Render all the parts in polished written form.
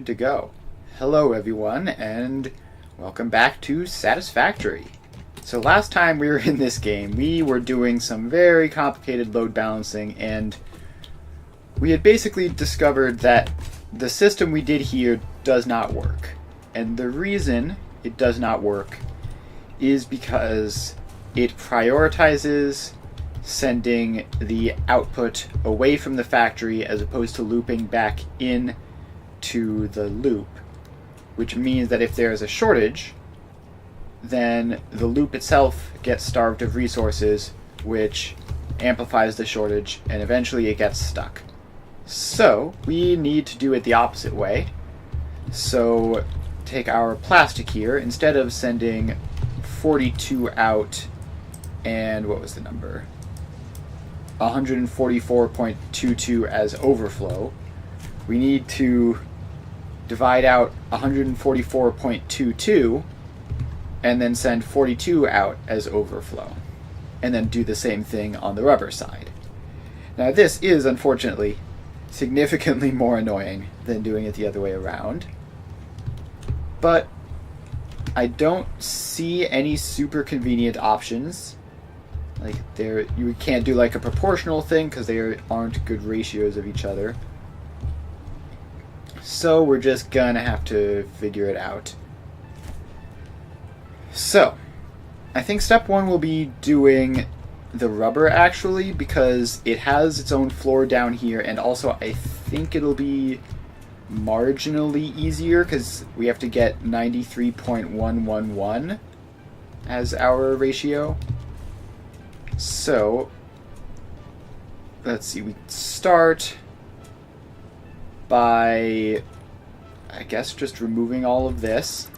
to go. Hello everyone, and welcome back to Satisfactory. So last time we were in this game, we were doing some very complicated load balancing, and we had basically discovered that the system we did here does not work. And the reason it does not work is because it prioritizes sending the output away from the factory as opposed to looping back in to the loop, which means that if there is a shortage, then the loop itself gets starved of resources, which amplifies the shortage, and eventually it gets stuck. So we need to do it the opposite way. So take our plastic here, instead of sending 42 out and what was the number? 144.22 as overflow. We need to divide out 144.22 and then send 42 out as overflow. And then do the same thing on the rubber side. Now this is, unfortunately, significantly more annoying than doing it the other way around. But I don't see any super convenient options. Like you can't do like a proportional thing because they aren't good ratios of each other. So we're just gonna have to figure it out. So I think step one will be doing the rubber actually, because it has its own floor down here, and also I think it'll be marginally easier because we have to get 93.111 as our ratio. So let's see, we start by, I guess, just removing all of this,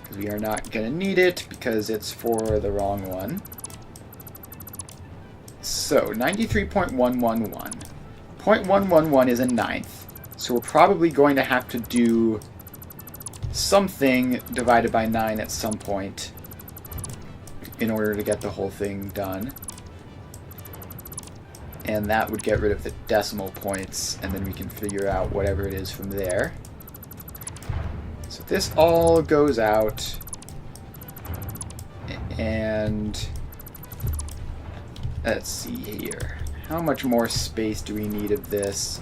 because we are not going to need it because it's for the wrong one. So 93.111. 0.111 is a ninth, so we're probably going to have to do something divided by 9 at some point in order to get the whole thing done. And that would get rid of the decimal points, and then we can figure out whatever it is from there. So this all goes out, and let's see here. How much more space do we need of this?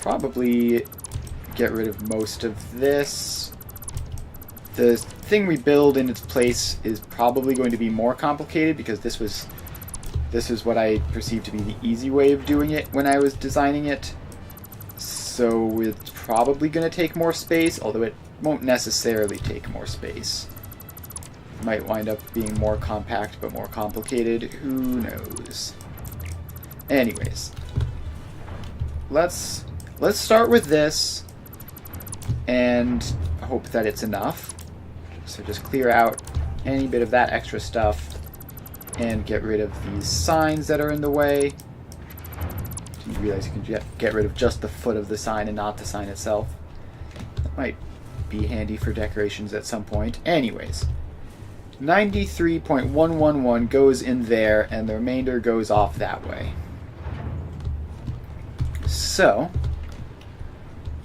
Probably get rid of most of this. The thing we build in its place is probably going to be more complicated because this is what I perceived to be the easy way of doing it when I was designing it. So it's probably going to take more space, although it won't necessarily take more space. It might wind up being more compact but more complicated. Who knows? Anyways, let's start with this and hope that it's enough. So just clear out any bit of that extra stuff and get rid of these signs that are in the way. You realize you can get rid of just the foot of the sign and not the sign itself. That might be handy for decorations at some point. Anyways, 93.111 goes in there and the remainder goes off that way. So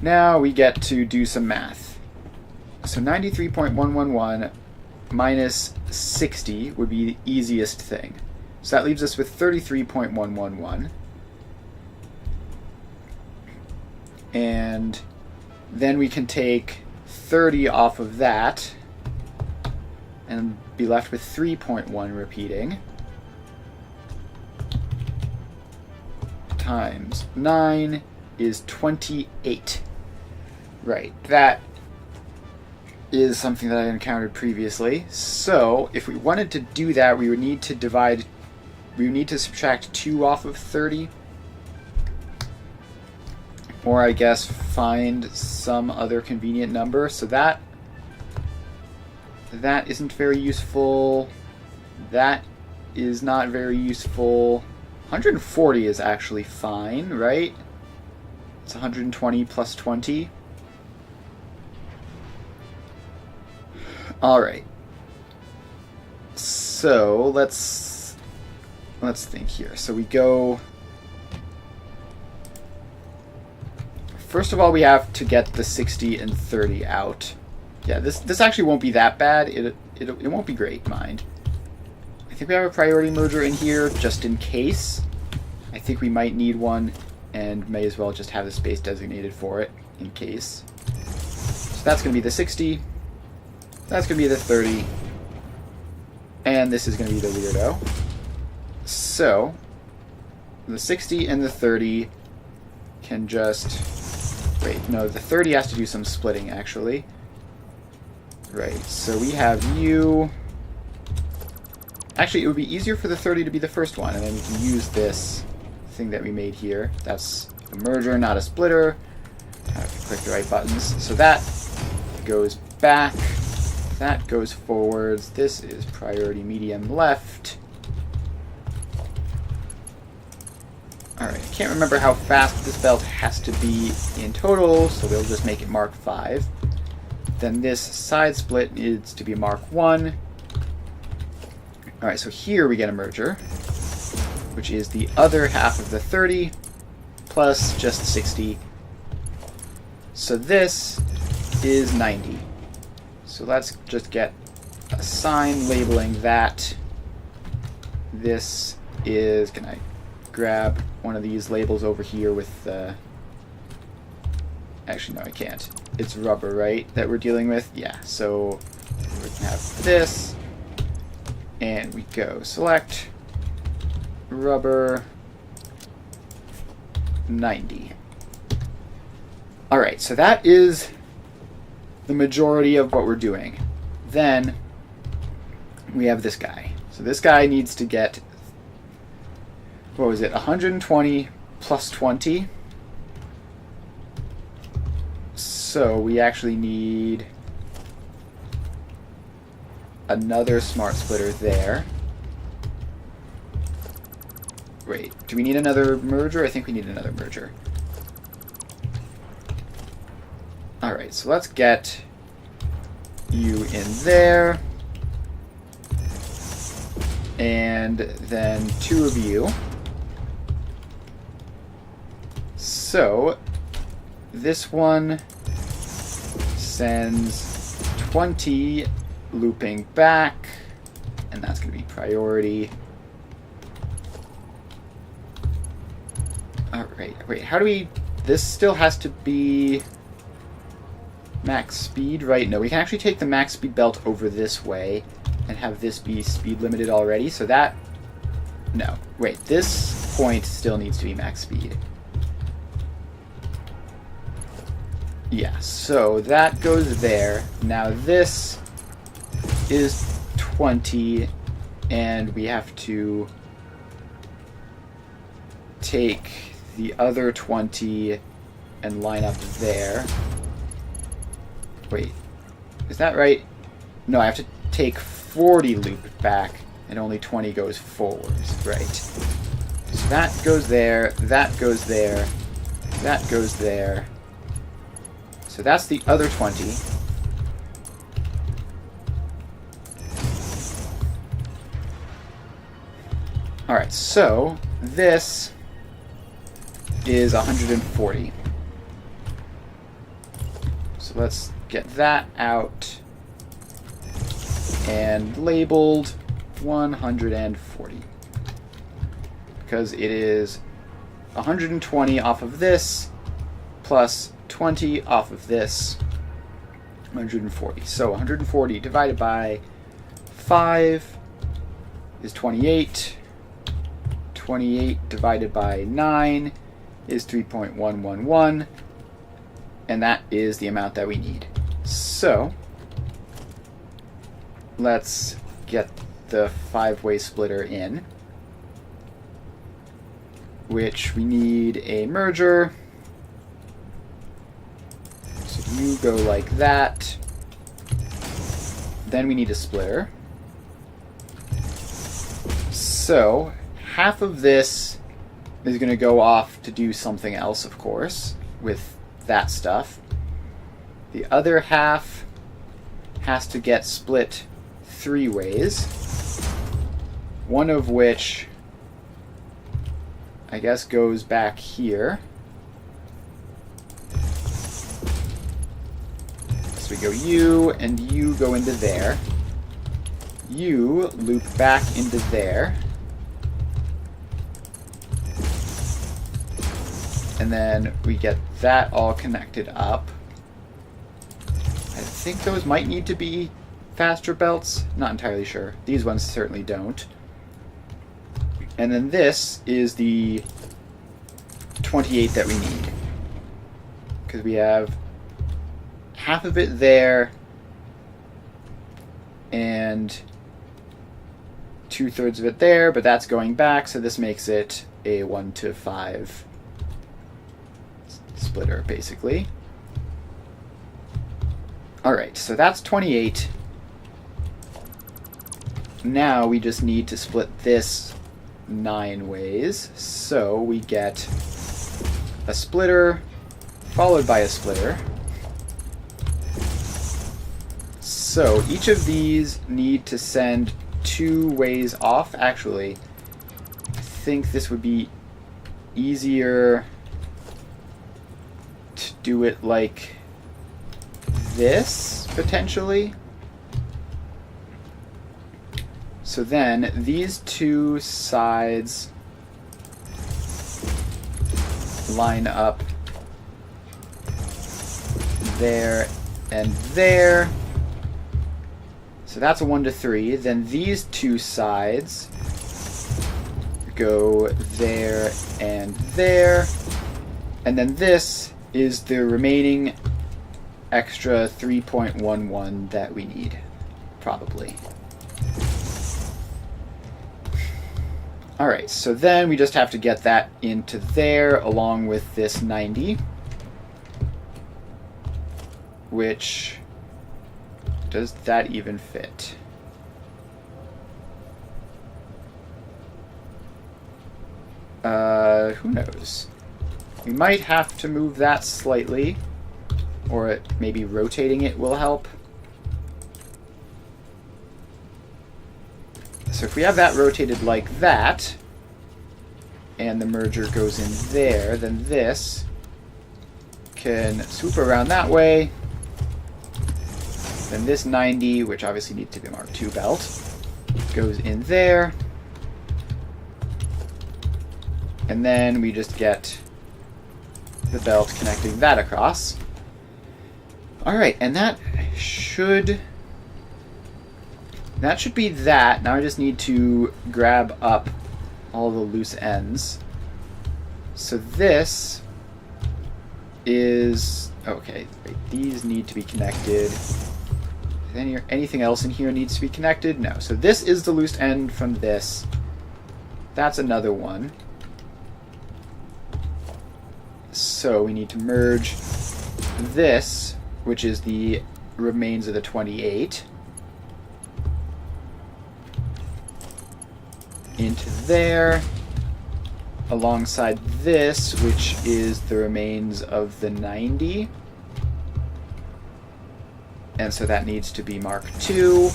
now we get to do some math. So 93.111 minus 60 would be the easiest thing. So that leaves us with 33.111. And then we can take 30 off of that and be left with 3.1 repeating. Times 9 is 28. Right, that is something that I encountered previously. So if we wanted to do that, we would need to subtract 2 off of 30. Or I guess find some other convenient number. So that isn't very useful. That is not very useful. 140 is actually fine, right? It's 120 plus 20. Alright. So let's think here. So we go first of all, we have to get the 60 and 30 out. Yeah, this actually won't be that bad. It won't be great, mind. I think we have a priority merger in here just in case. I think we might need one, and may as well just have the space designated for it in case. So that's going to be the 60. That's going to be the 30. And this is going to be the weirdo. So, the 60 and the 30 can just... Wait, no, the 30 has to do some splitting, actually. Right, so we have you... Actually, it would be easier for the 30 to be the first one, and then we can use this thing that we made here. That's a merger, not a splitter. I have to click the right buttons. So that goes back. That goes forwards. This is priority medium left. Alright, I can't remember how fast this belt has to be in total, so we'll just make it Mark 5. Then this side split needs to be Mark 1. Alright, so here we get a merger, which is the other half of the 30 plus just 60. So this is 90. So let's just get a sign labeling that. This is... Can I grab one of these labels over here with... Actually, no, I can't. It's rubber, right, that we're dealing with? Yeah, so we can have this. And we go select rubber 90. Alright, so that is the majority of what we're doing. Then we have this guy. So this guy needs to get, what was it, 120 plus 20. So we actually need another smart splitter there. Wait, do we need another merger? I think we need another merger. Alright, so let's get you in there. And then 2 of you. So, this one sends 20 looping back, and that's going to be priority. Alright, wait, how do we... This still has to be max speed, right? No, we can actually take the max speed belt over this way and have this be speed limited already, so that... No, wait, this point still needs to be max speed. Yeah, so that goes there. Now this is 20, and we have to take the other 20 and line up there. Wait, is that right? No, I have to take 40 loop back, and only 20 goes forwards, right? So that goes there, that goes there, that goes there. So that's the other 20. Alright, so this is 140. So let's get that out and labeled 140. Because it is 120 off of this plus 20 off of this, 140. So 140 divided by 5 is 28. 28 divided by 9 is 3.111, and that is the amount that we need. So let's get the 5-way splitter in, which we need a merger. So you go like that. Then we need a splitter. So half of this is going to go off to do something else, of course, with that stuff. The other half has to get split 3 ways, one of which I guess goes back here. we go you, and you go into there. You loop back into there. And then we get that all connected up. I think those might need to be faster belts. Not entirely sure. These ones certainly don't. And then this is the 28 that we need. Because we have half of it there and 2/3 of it there, but that's going back, so this makes it a 1-to-5 splitter, basically. Alright, so that's 28. Now we just need to split this 9 ways. So we get a splitter followed by a splitter. So each of these need to send 2 ways off. Actually, I think this would be easier to do it like this, potentially. So then these 2 sides line up there and there. So that's a 1-to-3. Then these 2 sides go there and there. And then this is the remaining extra 3.11 that we need, probably. Alright, so then we just have to get that into there along with this 90. Which, does that even fit? Who knows? We might have to move that slightly, or maybe rotating it will help. So if we have that rotated like that, and the merger goes in there, then this can swoop around that way. Then this 90, which obviously needs to be a Mark II belt, goes in there. And then we just get the belt connecting that across. Alright, and that should be that. Now I just need to grab up all the loose ends. So this is... okay, wait, these need to be connected. Anything else in here needs to be connected? No. So this is the loose end from this. That's another one. So we need to merge this, which is the remains of the 28, into there, alongside this, which is the remains of the 90. And so that needs to be Mark II.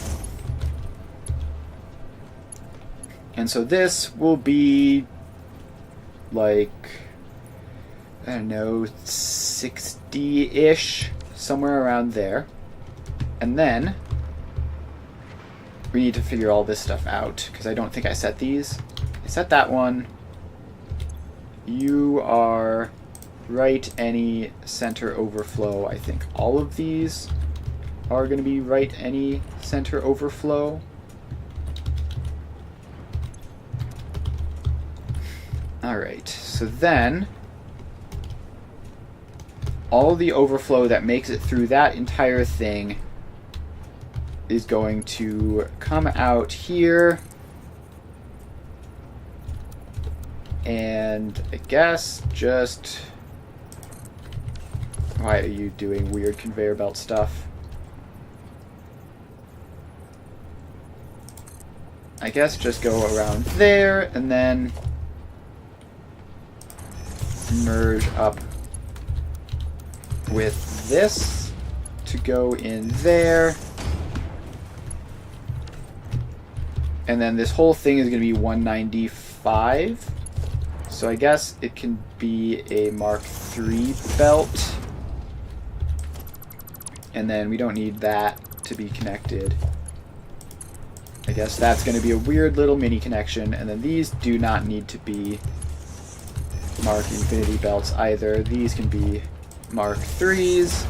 And so this will be like, I don't know, 60-ish, somewhere around there. And then we need to figure all this stuff out, because I don't think I set these. I set that one. You are right any center overflow. I think all of these are going to be right any center overflow. Alright, so then all the overflow that makes it through that entire thing is going to come out here, and I guess just... why are you doing weird conveyor belt stuff? I guess just go around there and then merge up with this to go in there. And then this whole thing is going to be 195. So I guess it can be a Mark III belt. And then we don't need that to be connected. I guess that's going to be a weird little mini connection. And then these do not need to be Mark Infinity belts either. These can be Mark 3s.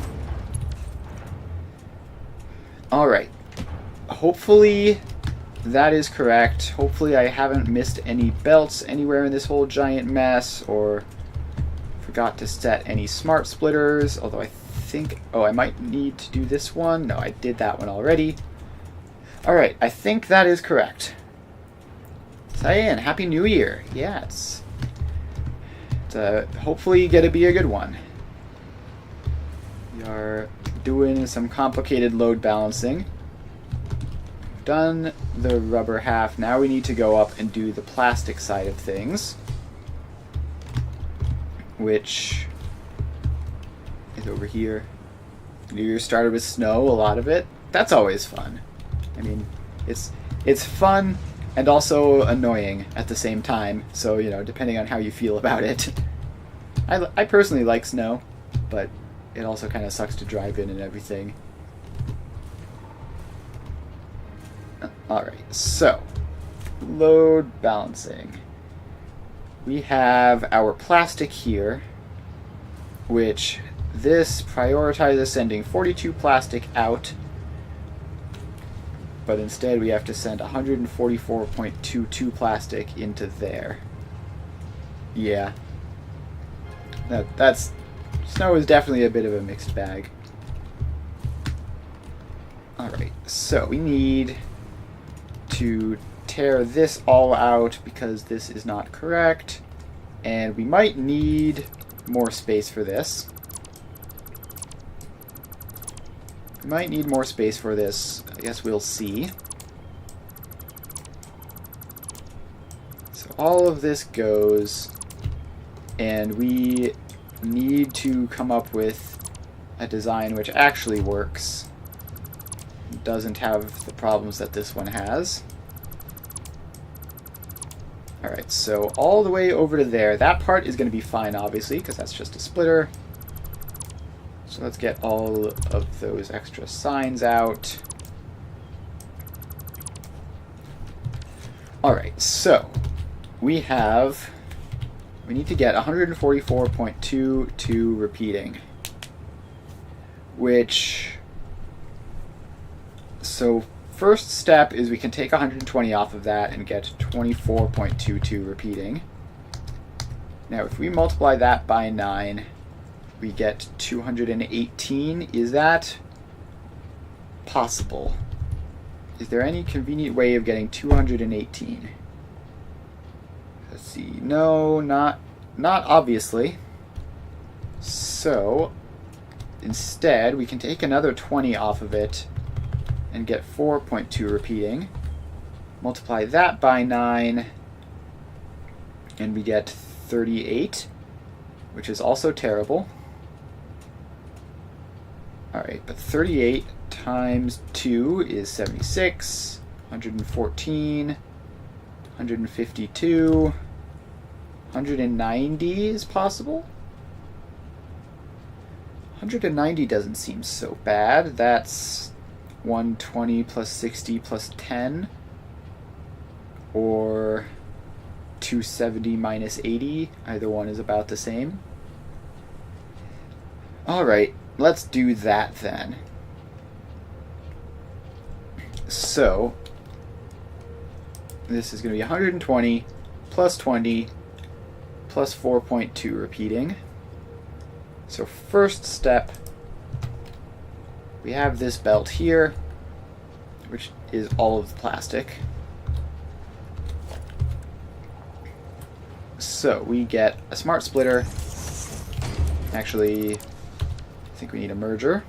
Alright. Hopefully that is correct. Hopefully I haven't missed any belts anywhere in this whole giant mess, or forgot to set any smart splitters, although I think... Oh, I might need to do this one. No, I did that one already. Alright, I think that is correct. Cyan, Happy New Year. Yeah, it's hopefully going to be a good one. We are doing some complicated load balancing. Done the rubber half. Now we need to go up and do the plastic side of things, which is over here. New Year started with snow, a lot of it. That's always fun. I mean, it's fun and also annoying at the same time, so, you know, depending on how you feel about it. I personally like snow, but it also kind of sucks to drive in and everything. Alright, so, load balancing. We have our plastic here, which this prioritizes sending 42 plastic out, but instead we have to send 144.22 plastic into there. Yeah. That's... Snow is definitely a bit of a mixed bag. Alright, so we need to tear this all out because this is not correct, and we might need more space for this. We might need more space for this. I guess we'll see. So all of this goes, and we need to come up with a design which actually works. Doesn't have the problems that this one has. Alright, so all the way over to there. That part is going to be fine, obviously, because that's just a splitter. So let's get all of those extra signs out. Alright, so we need to get 144.22 repeating, which... So first step is we can take 120 off of that and get 24.22 repeating. Now if we multiply that by 9, we get 218. Is that possible? Is there any convenient way of getting 218? Let's see. No, not obviously. So instead we can take another 20 off of it and get 4.2 repeating. Multiply that by 9, and we get 38, which is also terrible. Alright, but 38 times 2 is 76, 114, 152, 190 is possible? 190 doesn't seem so bad. That's 120 plus 60 plus 10, or 270 minus 80. Either one is about the same. Alright, let's do that then. So, this is going to be 120 plus 20 plus 4.2 repeating. So first step, we have this belt here, which is all of the plastic. So we get a smart splitter. Actually, I think we need a merger.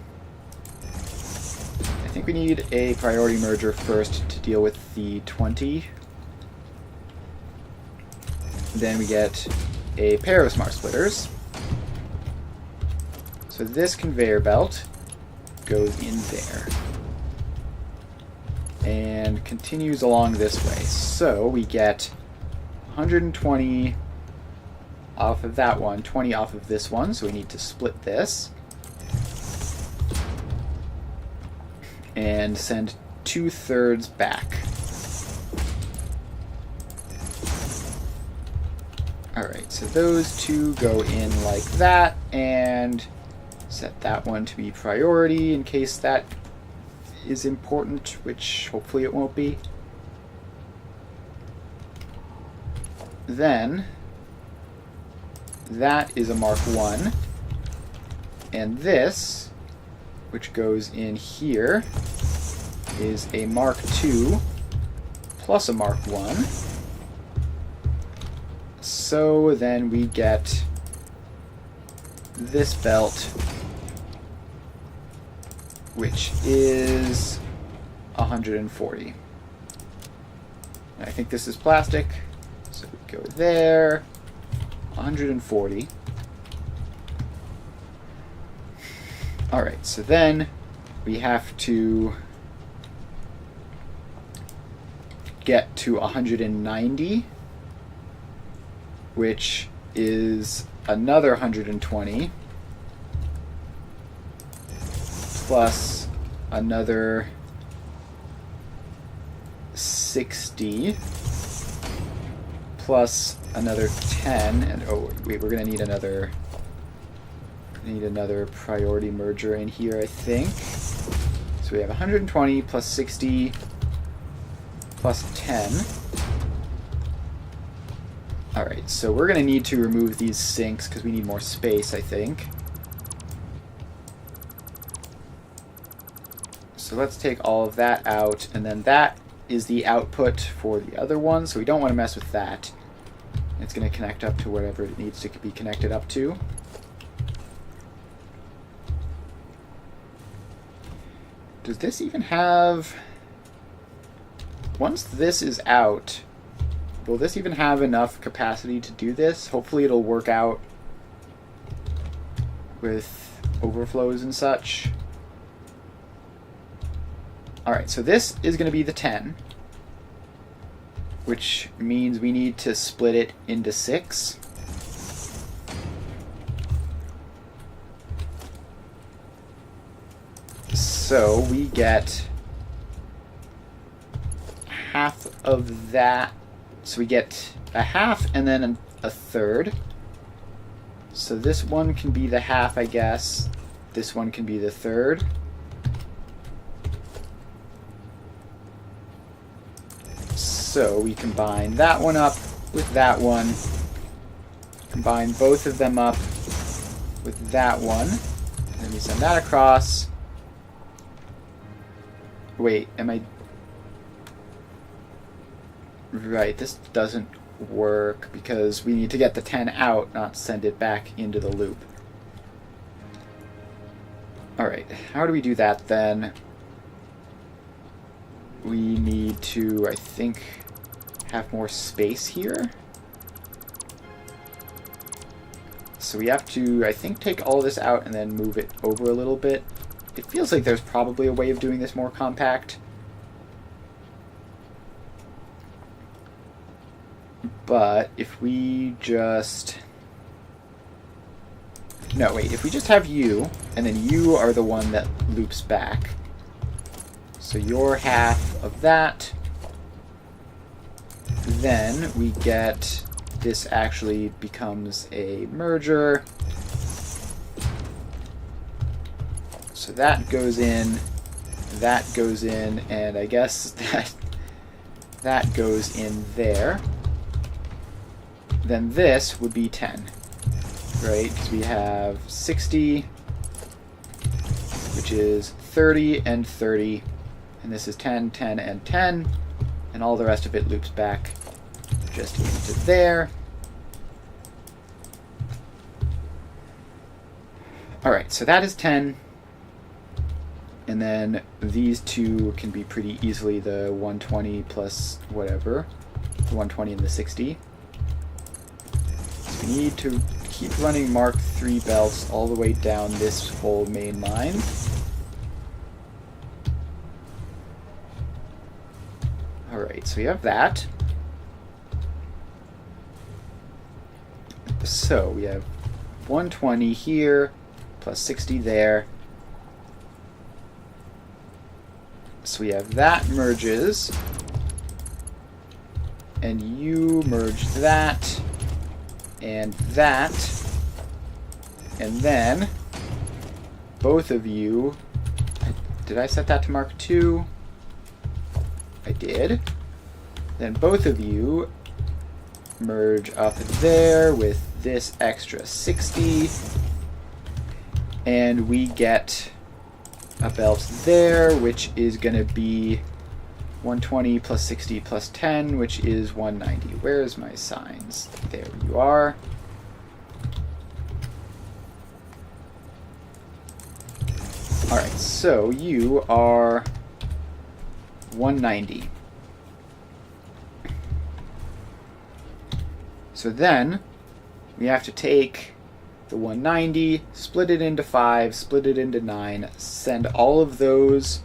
I think we need a priority merger first to deal with the 20. Then we get a pair of smart splitters. So this conveyor belt goes in there and continues along this way. So we get 120 off of that one, 20 off of this one, so we need to split this. and send 2/3 back. Alright, so those two go in like that, and set that one to be priority in case that is important, which hopefully it won't be. Then, that is a Mark 1, and this, which goes in here, is a Mark 2 plus a Mark 1. So then we get this belt, which is 140. And I think this is plastic, so we go there, 140. Alright, so then we have to get to 190, which is another 120, plus another 60, plus another 10, and oh wait, we're gonna need another priority merger in here, I think. So we have 120 plus 60 plus 10. Alright, so we're going to need to remove these sinks because we need more space, I think. So let's take all of that out, and then that is the output for the other one, so we don't want to mess with that. It's going to connect up to whatever it needs to be connected up to. Does this even have... Once this is out, will this even have enough capacity to do this? Hopefully it'll work out with overflows and such. Alright, so this is going to be the 10, which means we need to split it into 6. So we get half of that. So we get a half and then a third. So this one can be the half, I guess. This one can be the third. So we combine that one up with that one. Combine both of them up with that one. And then we send that across. Wait, am I... Right, this doesn't work because we need to get the 10 out, not send it back into the loop. Alright, how do we do that then? We need to, I think, have more space here. So we have to, I think, take all this out and then move it over a little bit. It feels like there's probably a way of doing this more compact. But if we just... No, wait, if we just have you, and then you are the one that loops back. So you're half of that. Then we get... This actually becomes a merger. So that goes in, and I guess that goes in there. Then this would be 10, right? Because we have 60, which is 30 and 30, and this is 10, 10, and 10, and all the rest of it loops back just into there. Alright, so that is 10. And then these two can be pretty easily the 120 plus whatever. The 120 and the 60. So we need to keep running Mark III belts all the way down this whole main line. Alright, so we have that. So we have 120 here, plus 60 there. So we have that merges. And you merge that. And that. And then both of you... Did I set that to Mark 2? I did. Then both of you merge up there with this extra 60. And we get a belt there, which is going to be 120 plus 60 plus 10, which is 190. Where's my signs? There you are. Alright, so you are 190. So then we have to take the 190, split it into 5, split it into 9, send all of those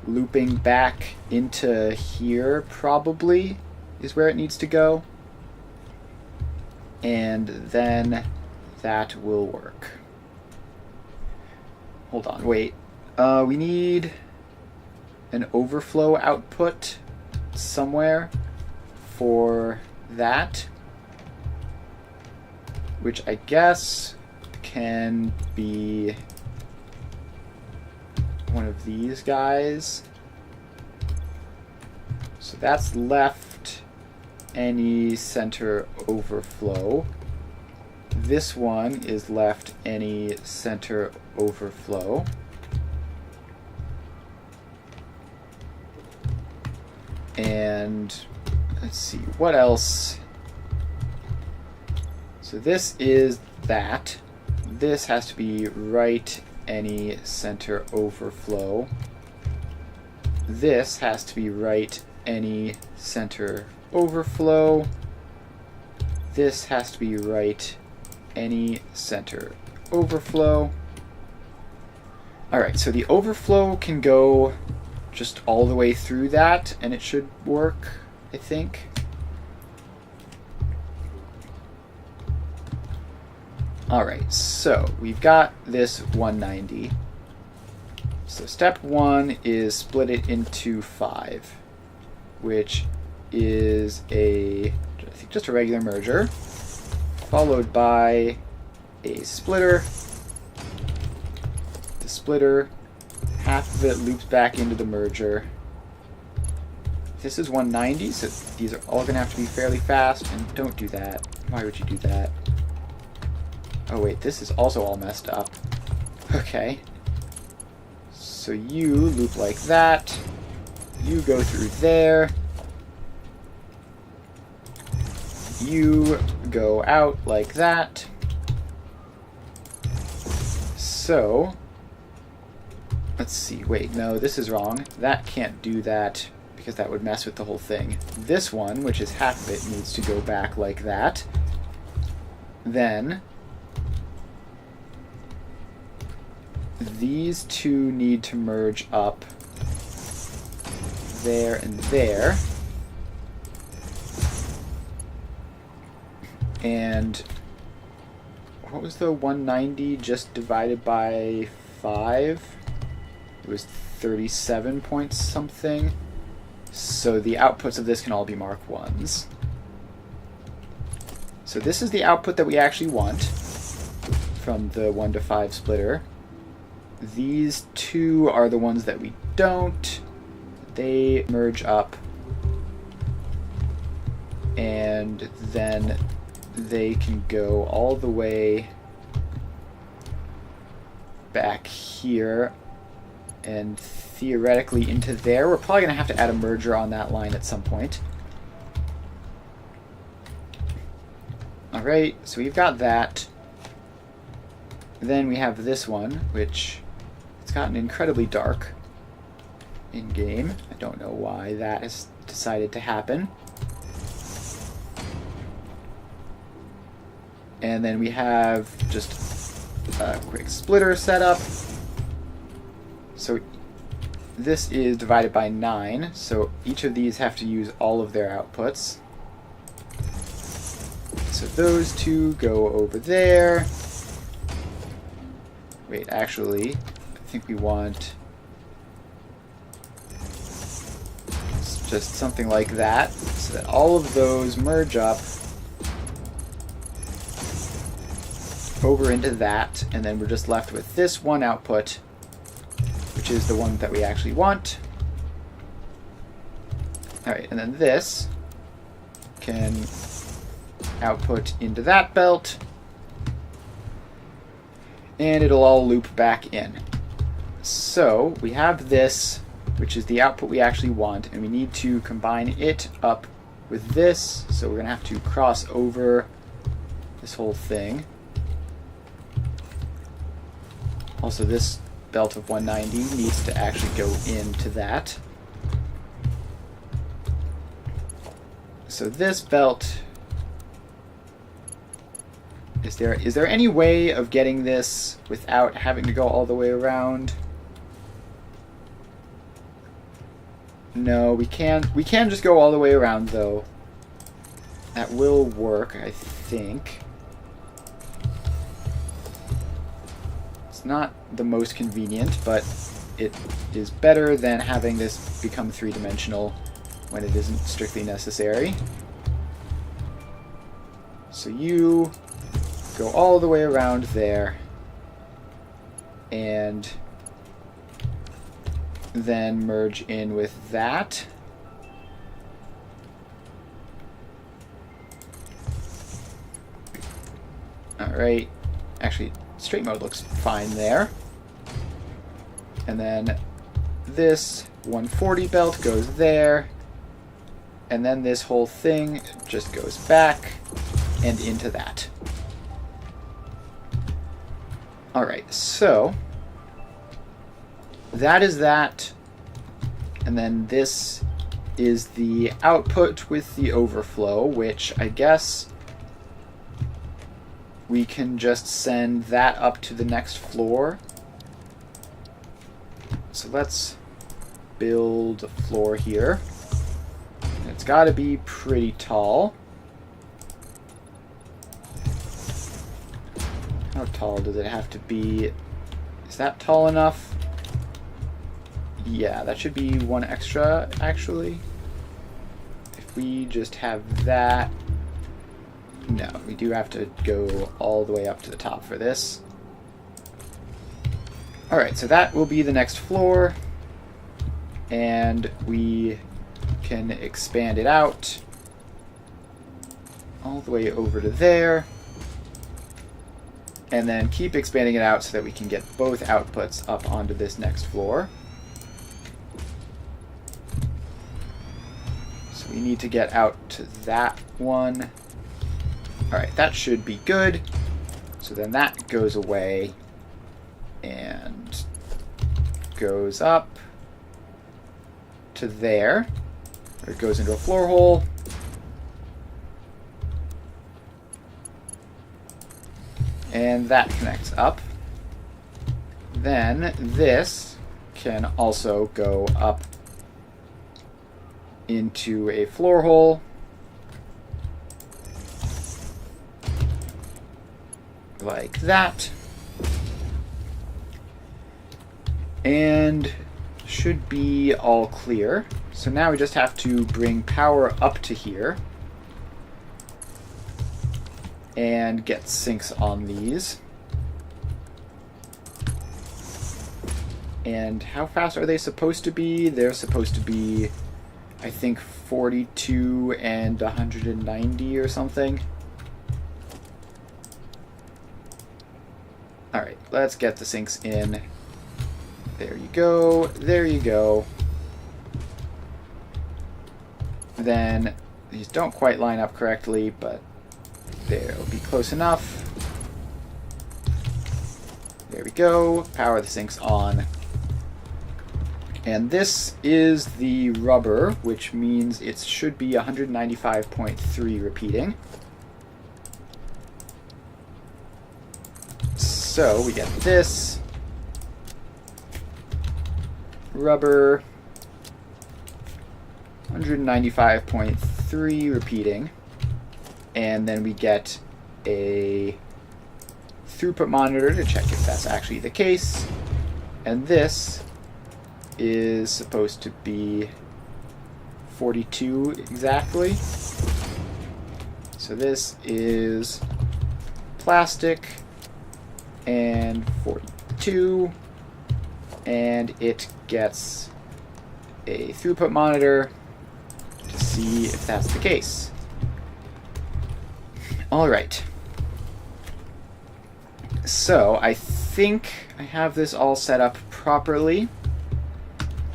looping back into here, probably, is where it needs to go. And then that will work. Hold on, wait. We need an overflow output somewhere for that, which I guess can be one of these guys. So that's left any center overflow. This one is left any center overflow. And let's see, what else? So this is that. This has to be right any center overflow. This has to be right any center overflow. This has to be right any center overflow. Alright, so the overflow can go just all the way through that, and it should work, I think. Alright, so we've got this 190. So step 1 is split it into 5, which is I think just a regular merger, followed by a splitter. The splitter, half of it loops back into the merger. This is 190, so these are all going to have to be fairly fast, and don't do that. Why would you do that? Oh wait, this is also all messed up. Okay. So you loop like that. You go through there. You go out like that. So, let's see. Wait, no, this is wrong. That can't do that because that would mess with the whole thing. This one, which is half of it, needs to go back like that. Then these two need to merge up there and there. And what was the 190 just divided by 5? It was 37 point something. So the outputs of this can all be Mark 1s. So this is the output that we actually want from the 1 to 5 splitter. These two are the ones that we don't. They merge up. And then they can go all the way back here and theoretically into there. We're probably going to have to add a merger on that line at some point. Alright, so we've got that. Then we have this one, which it's gotten incredibly dark in-game. I don't know why that has decided to happen. And then we have just a quick splitter setup. So this is divided by 9, so each of these have to use all of their outputs. So those two go over there. Wait, actually, I think we want just something like that, so that all of those merge up over into that, and then we're just left with this one output, which is the one that we actually want. Alright, and then this can output into that belt, and it'll all loop back in. So we have this, which is the output we actually want, and we need to combine it up with this, so we're going to have to cross over this whole thing. Also, this belt of 190 needs to actually go into that. So this belt... Is there any way of getting this without having to go all the way around? No, we can just go all the way around, though. That will work, I think. It's not the most convenient, but it is better than having this become three-dimensional when it isn't strictly necessary. So you go all the way around there, and then merge in with that. Alright, actually straight mode looks fine there. And then this 140 belt goes there, and then this whole thing just goes back and into that. Alright, so that is that, and then this is the output with the overflow, which I guess we can just send that up to the next floor. So let's build a floor here. It's got to be pretty tall. How tall does it have to be? Is that tall enough? Yeah, that should be one extra, actually. If we just have that... No, we do have to go all the way up to the top for this. Alright, so that will be the next floor. And we can expand it out all the way over to there. And then keep expanding it out so that we can get both outputs up onto this next floor. So we need to get out to that one. Alright, that should be good. So then that goes away and goes up to there. Or it goes into a floor hole. And that connects up. Then this can also go up into a floor hole. Like that. And should be all clear. So now we just have to bring power up to here. And get sinks on these. And how fast are they supposed to be? They're supposed to be, I think, 42 and 190 or something. Alright, let's get the sinks in. There you go. There you go. Then these don't quite line up correctly, but they'll be close enough. There we go. Power the sinks on. And this is the rubber, which means it should be 195.3 repeating. So we get this rubber 195.3 repeating, and then we get a throughput monitor to check if that's actually the case, and this is supposed to be 42 exactly. So this is plastic and 42, and it gets a throughput monitor to see if that's the case. Alright. So I think I have this all set up properly,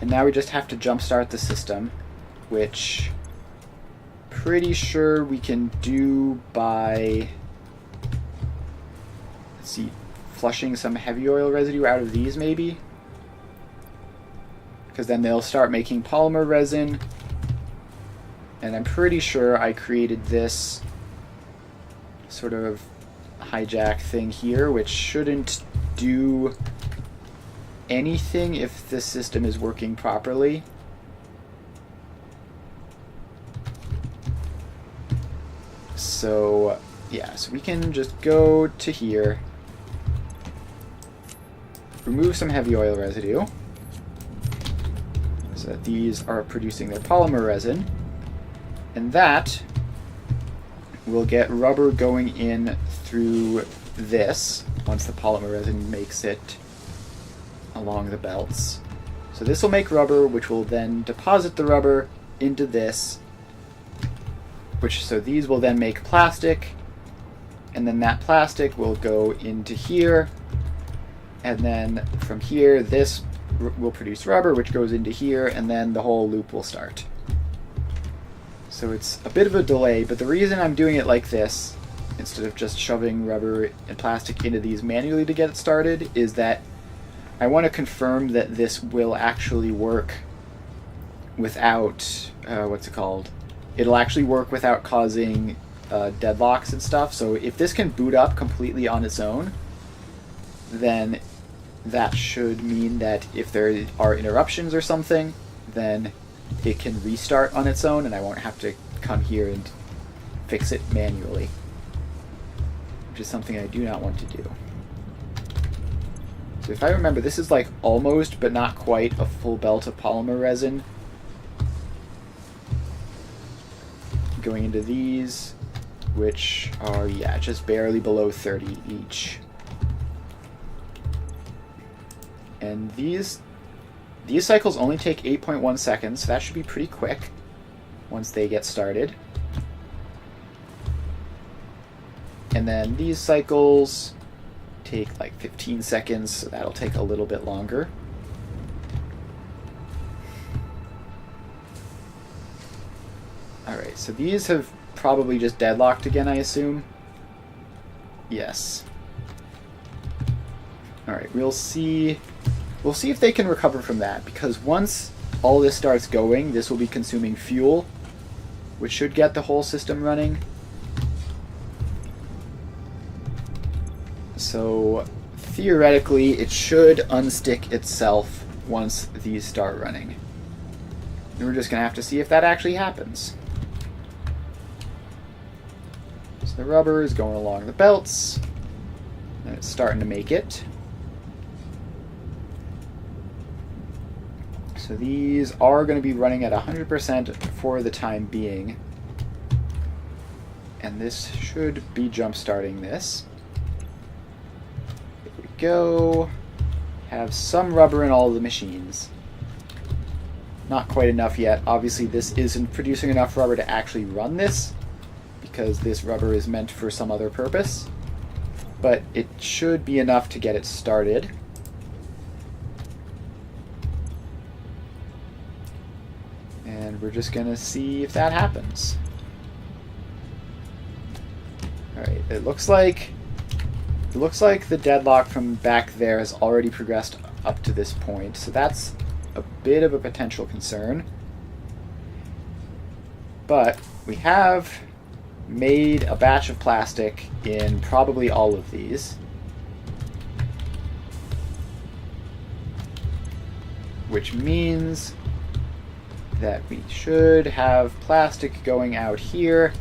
and now we just have to jumpstart the system, which pretty sure we can do by, let's see, flushing some heavy oil residue out of these maybe, because then they'll start making polymer resin. And I'm pretty sure I created this sort of hijack thing here, which shouldn't do anything if the system is working properly. So yeah, so we can just go to here, remove some heavy oil residue so that these are producing their polymer resin, and that will get rubber going in through this once the polymer resin makes it along the belts. So this will make rubber, which will then deposit the rubber into this, so these will then make plastic, and then that plastic will go into here, and then from here this will produce rubber, which goes into here, and then the whole loop will start. So it's a bit of a delay, but the reason I'm doing it like this, instead of just shoving rubber and plastic into these manually to get it started, is that I want to confirm that this will actually work without, it'll actually work without causing deadlocks and stuff. So if this can boot up completely on its own, then that should mean that if there are interruptions or something, then it can restart on its own and I won't have to come here and fix it manually, which is something I do not want to do. So if I remember, this is like almost but not quite a full belt of polymer resin going into these, which are, yeah, just barely below 30 each. And these cycles only take 8.1 seconds, so that should be pretty quick once they get started. And then these cycles take like 15 seconds, so that'll take a little bit longer. Alright, so these have probably just deadlocked again, I assume. Yes. Alright, we'll see if they can recover from that, because once all this starts going, this will be consuming fuel, which should get the whole system running. So theoretically, it should unstick itself once these start running. And we're just going to have to see if that actually happens. So the rubber is going along the belts, and it's starting to make it. So these are going to be running at 100% for the time being. And this should be jump-starting this. Here we go. Have some rubber in all of the machines. Not quite enough yet. Obviously this isn't producing enough rubber to actually run this, because this rubber is meant for some other purpose. But it should be enough to get it started. And we're just going to see if that happens. Alright, it looks like the deadlock from back there has already progressed up to this point, so that's a bit of a potential concern. But we have made a batch of plastic in probably all of these, which means that we should have plastic going out here,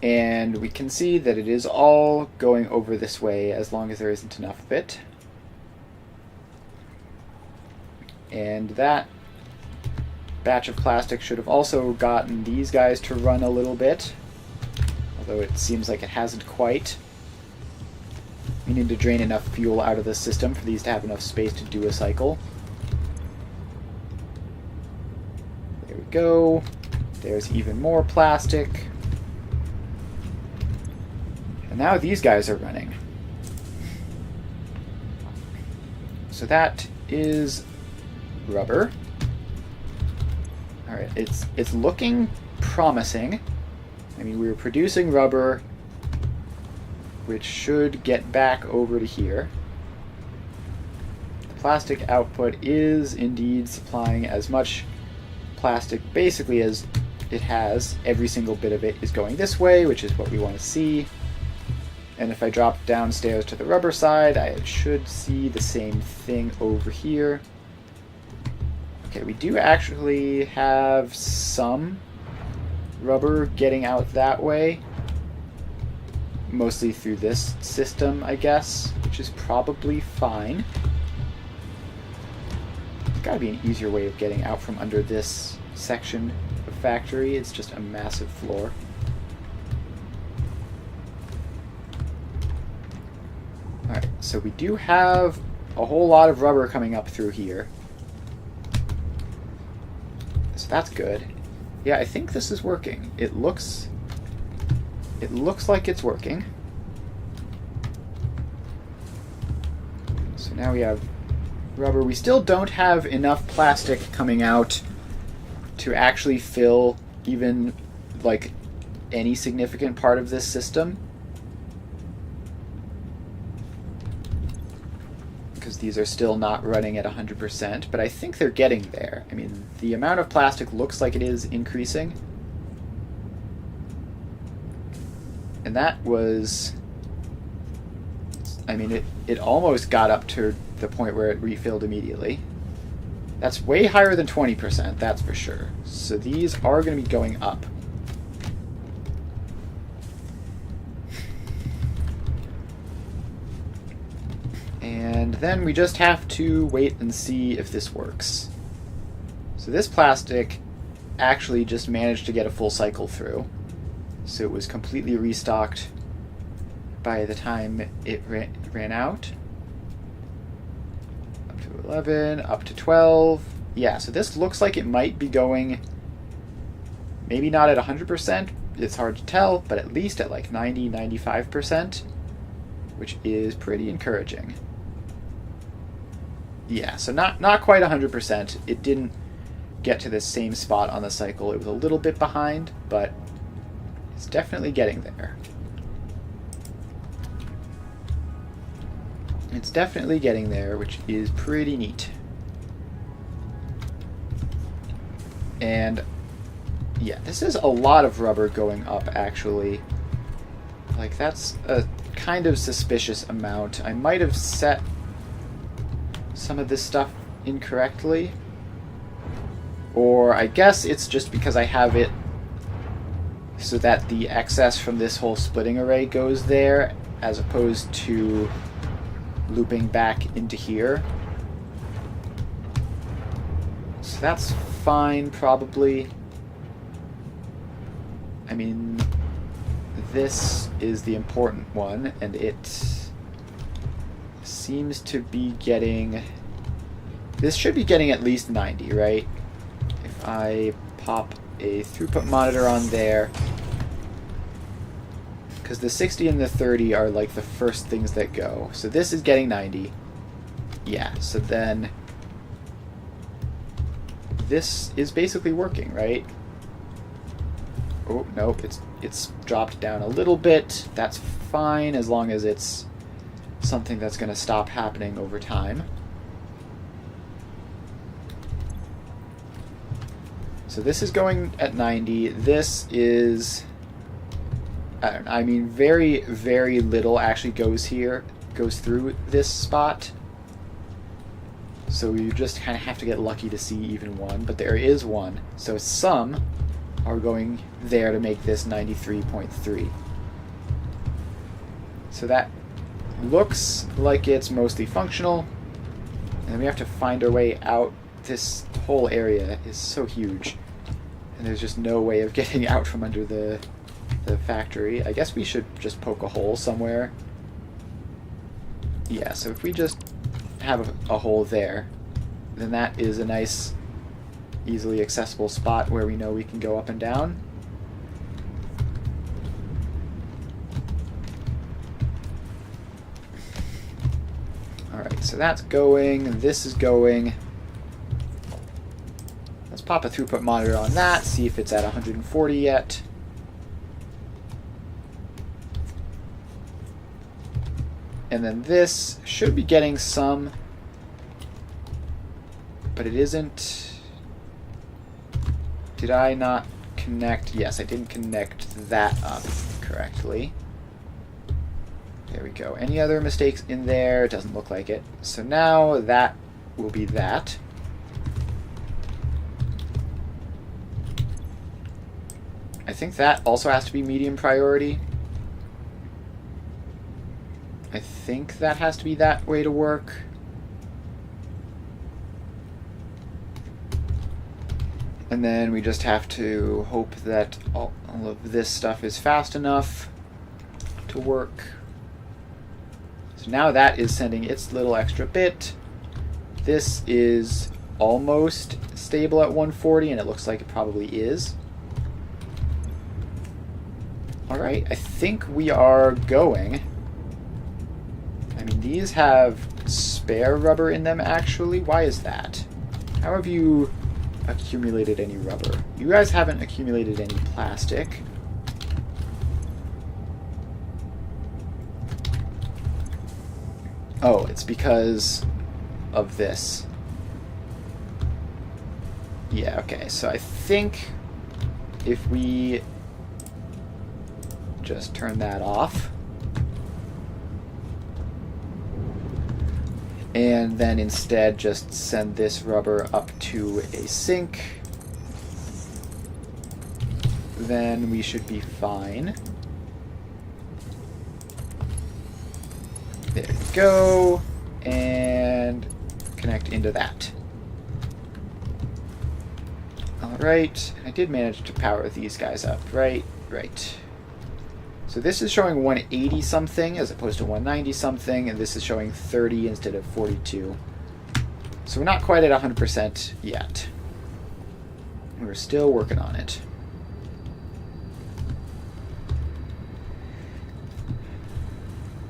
and we can see that it is all going over this way as long as there isn't enough of it. And that batch of plastic should have also gotten these guys to run a little bit, although it seems like it hasn't quite. We need to drain enough fuel out of the system for these to have enough space to do a cycle. There we go. There's even more plastic. And now these guys are running. So that is rubber. Alright, it's looking promising. I mean, we were producing rubber, which should get back over to here. The plastic output is indeed supplying as much plastic basically as it has. Every single bit of it is going this way, which is what we want to see. And if I drop downstairs to the rubber side, I should see the same thing over here. Okay, we do actually have some rubber getting out that way. Mostly through this system, I guess, which is probably fine. There's got to be an easier way of getting out from under this section of factory. It's just a massive floor. Alright, so we do have a whole lot of rubber coming up through here. So that's good. Yeah, I think this is working. It looks like it's working. So now we have rubber. We still don't have enough plastic coming out to actually fill even like any significant part of this system, because these are still not running at 100%, but I think they're getting there. I mean, the amount of plastic looks like it is increasing. And that was, I mean, it almost got up to the point where it refilled immediately. That's way higher than 20%, that's for sure. So these are going to be going up. And then we just have to wait and see if this works. So this plastic actually just managed to get a full cycle through. So it was completely restocked by the time it ran out. Up to 11, up to 12. Yeah, so this looks like it might be going, maybe not at 100%, it's hard to tell, but at least at like 90, 95%, which is pretty encouraging. Yeah, so not quite 100%. It didn't get to the same spot on the cycle. It was a little bit behind, but it's definitely getting there. It's definitely getting there, which is pretty neat. And yeah, this is a lot of rubber going up, actually. Like, that's a kind of suspicious amount. I might have set some of this stuff incorrectly. Or I guess it's just because I have it so that the excess from this whole splitting array goes there, as opposed to looping back into here. So that's fine, probably. I mean, this is the important one, and it seems to be getting... This should be getting at least 90, right? If I pop a throughput monitor on there, because the 60 and the 30 are like the first things that go. So this is getting 90. Yeah, so then this is basically working, right? Oh, nope, it's dropped down a little bit. That's fine as long as it's something that's going to stop happening over time. So this is going at 90. This is, I mean, very, very little actually goes through this spot. So you just kind of have to get lucky to see even one, but there is one. So some are going there to make this 93.3. So that looks like it's mostly functional. And then we have to find our way out this whole area is so huge, and there's just no way of getting out from under the factory. I guess we should just poke a hole somewhere. Yeah, so if we just have a hole there, then that is a nice, easily accessible spot where we know we can go up and down. Alright, so that's going, this is going. Let's pop a throughput monitor on that, see if it's at 140 yet. And then this should be getting some, but it isn't. Did I not connect? Yes, I didn't connect that up correctly. There we go. Any other mistakes in there? Doesn't look like it. So now that will be that. I think that also has to be medium priority. I think that has to be that way to work. And then we just have to hope that all of this stuff is fast enough to work. So now that is sending its little extra bit. This is almost stable at 140, and it looks like it probably is. Alright, I think we are going. I mean, these have spare rubber in them, actually. Why is that? How have you accumulated any rubber? You guys haven't accumulated any plastic. Oh, it's because of this. Yeah, okay. So I think if we just turn that off, and then instead just send this rubber up to a sink, then we should be fine. There we go, and connect into that. Alright, I did manage to power these guys up, right? Right. So this is showing 180 something as opposed to 190 something, and this is showing 30 instead of 42. So we're not quite at 100% yet. We're still working on it.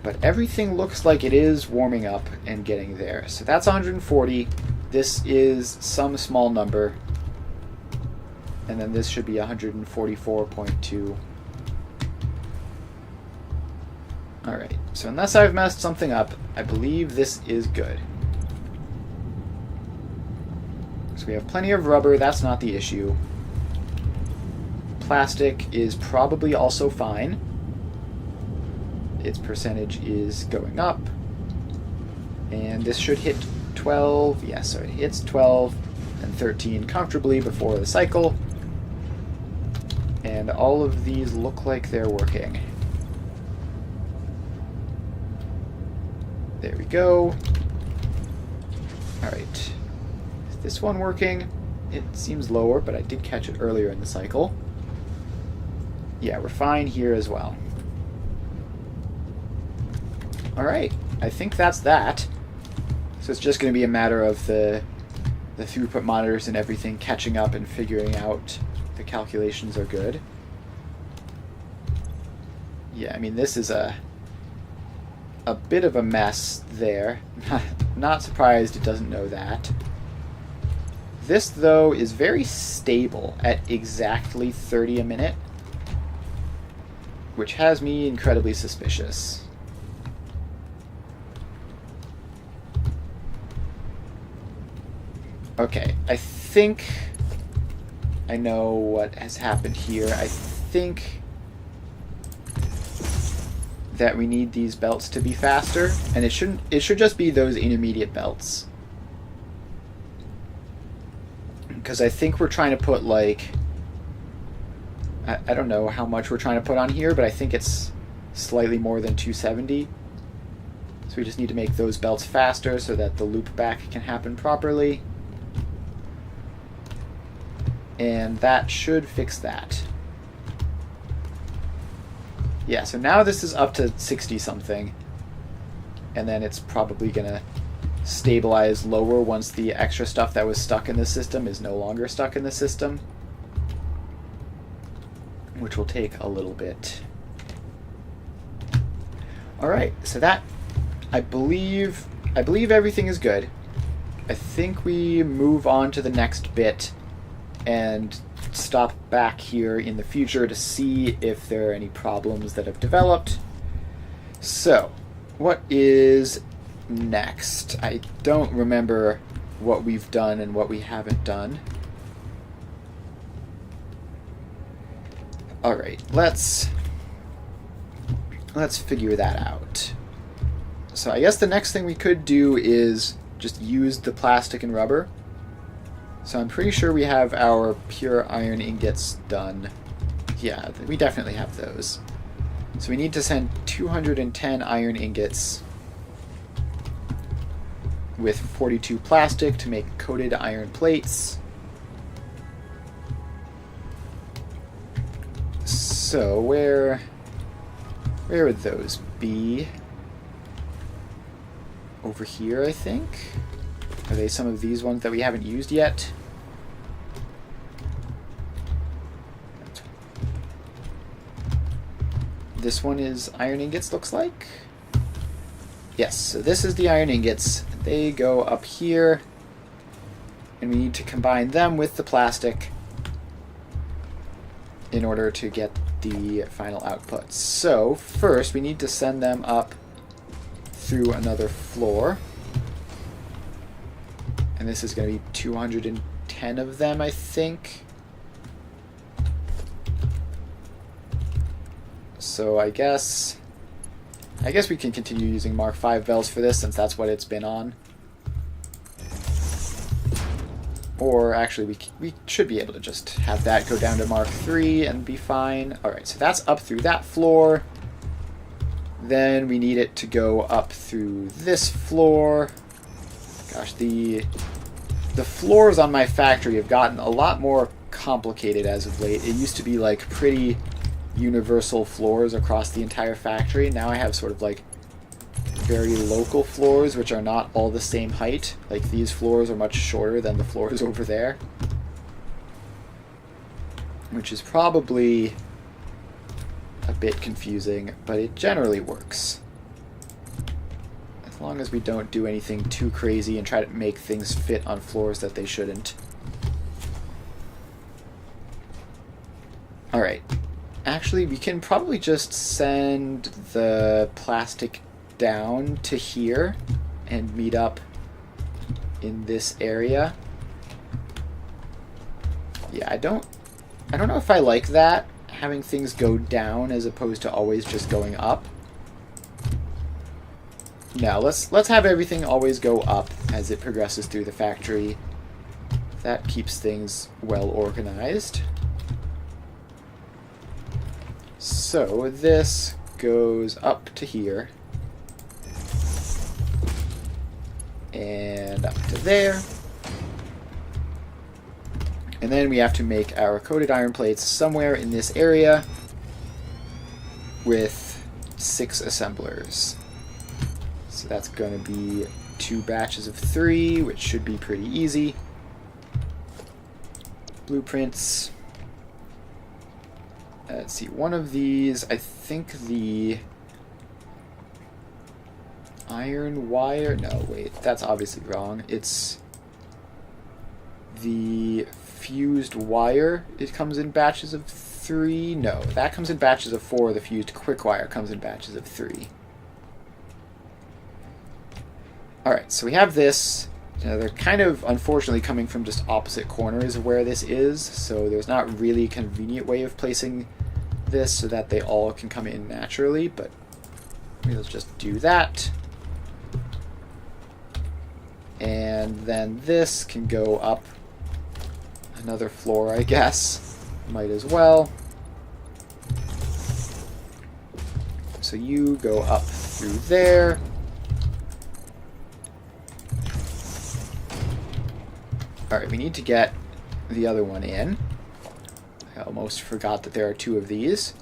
But everything looks like it is warming up and getting there. So that's 140. This is some small number. And then this should be 144.2. Alright, so unless I've messed something up, I believe this is good. So we have plenty of rubber, that's not the issue. Plastic is probably also fine. Its percentage is going up. And this should hit 12. Yeah, so it hits 12 and 13 comfortably before the cycle. And all of these look like they're working. There we go. Alright. Is this one working? It seems lower, but I did catch it earlier in the cycle. Yeah, we're fine here as well. Alright, I think that's that. So it's just going to be a matter of the throughput monitors and everything catching up and figuring out the calculations are good. Yeah, I mean, this is a bit of a mess there. Not surprised it doesn't know that. This, though, is very stable at exactly 30 a minute, which has me incredibly suspicious. Okay, I think I know what has happened here. I think that we need these belts to be faster, and it should just be those intermediate belts. Because I think we're trying to put, like, I don't know how much we're trying to put on here, but I think it's slightly more than 270. So we just need to make those belts faster so that the loop back can happen properly. And that should fix that. Yeah, so now this is up to 60 something. And then it's probably going to stabilize lower once the extra stuff that was stuck in the system is no longer stuck in the system. Which will take a little bit. Alright, so that, I believe everything is good. I think we move on to the next bit and stop back here in the future to see if there are any problems that have developed. So, what is next? I don't remember what we've done and what we haven't done. Alright, let's figure that out. So I guess the next thing we could do is just use the plastic and rubber. So I'm pretty sure we have our pure iron ingots done. Yeah, we definitely have those. So we need to send 210 iron ingots with 42 plastic to make coated iron plates. So where would those be? Over here, I think? Are they some of these ones that we haven't used yet? This one is iron ingots, looks like? Yes, so this is the iron ingots. They go up here, and we need to combine them with the plastic in order to get the final output. So, first we need to send them up through another floor. And this is going to be 210 of them, I think. So I guess we can continue using Mark V bells for this, since that's what it's been on. Or actually, we should be able to just have that go down to Mark III and be fine. Alright, so that's up through that floor. Then we need it to go up through this floor. Gosh, the floors on my factory have gotten a lot more complicated as of late. It used to be like pretty universal floors across the entire factory. Now I have sort of like very local floors which are not all the same height. Like these floors are much shorter than the floors over there, which is probably a bit confusing, but it generally works. As long as we don't do anything too crazy and try to make things fit on floors that they shouldn't. Alright. Actually, we can probably just send the plastic down to here and meet up in this area. Yeah, I don't know if I like that, having things go down as opposed to always just going up. No, let's have everything always go up as it progresses through the factory. That keeps things well organized. So this goes up to here. And up to there. And then we have to make our coated iron plates somewhere in this area with 6 assemblers. So that's going to be 2 batches of 3, which should be pretty easy. Blueprints. Let's see, one of these, I think the iron wire, no wait, that's obviously wrong. It's the fused wire. It comes in batches of 3. No, that comes in batches of 4. The fused quick wire comes in batches of 3. Alright, so we have this. They're kind of, unfortunately, coming from just opposite corners of where this is, so there's not really a convenient way of placing this so that they all can come in naturally, but let's just do that. And then this can go up another floor, I guess. Might as well. So you go up through there. Alright, we need to get the other one in. I almost forgot that there are two of these.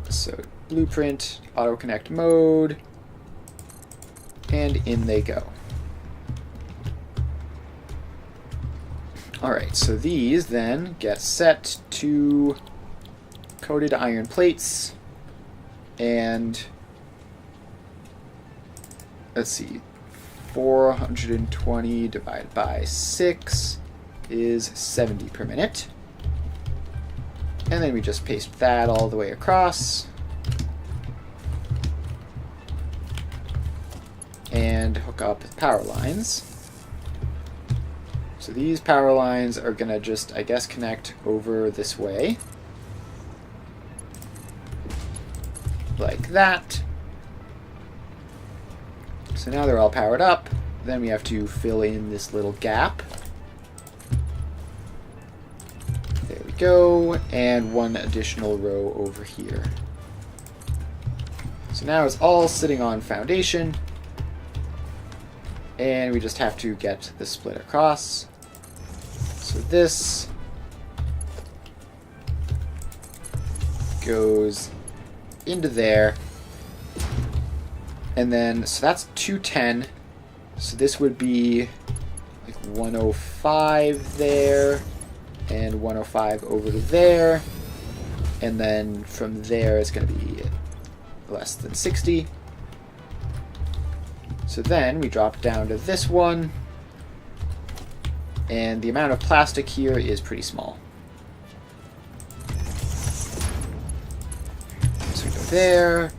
So blueprint, auto connect mode, and in they go. Alright, so these then get set to coated iron plates, and let's see, 420 divided by 6 is 70 per minute. And then we just paste that all the way across. And hook up power lines. So these power lines are going to just, I guess, connect over this way. Like that. So now they're all powered up. Then we have to fill in this little gap. There we go. And one additional row over here. So now it's all sitting on foundation. And we just have to get the split across. So this goes into there. And then, so that's 210. So this would be like 105 there, and 105 over to there. And then from there it's going to be less than 60. So then we drop down to this one. And the amount of plastic here is pretty small. So we go there,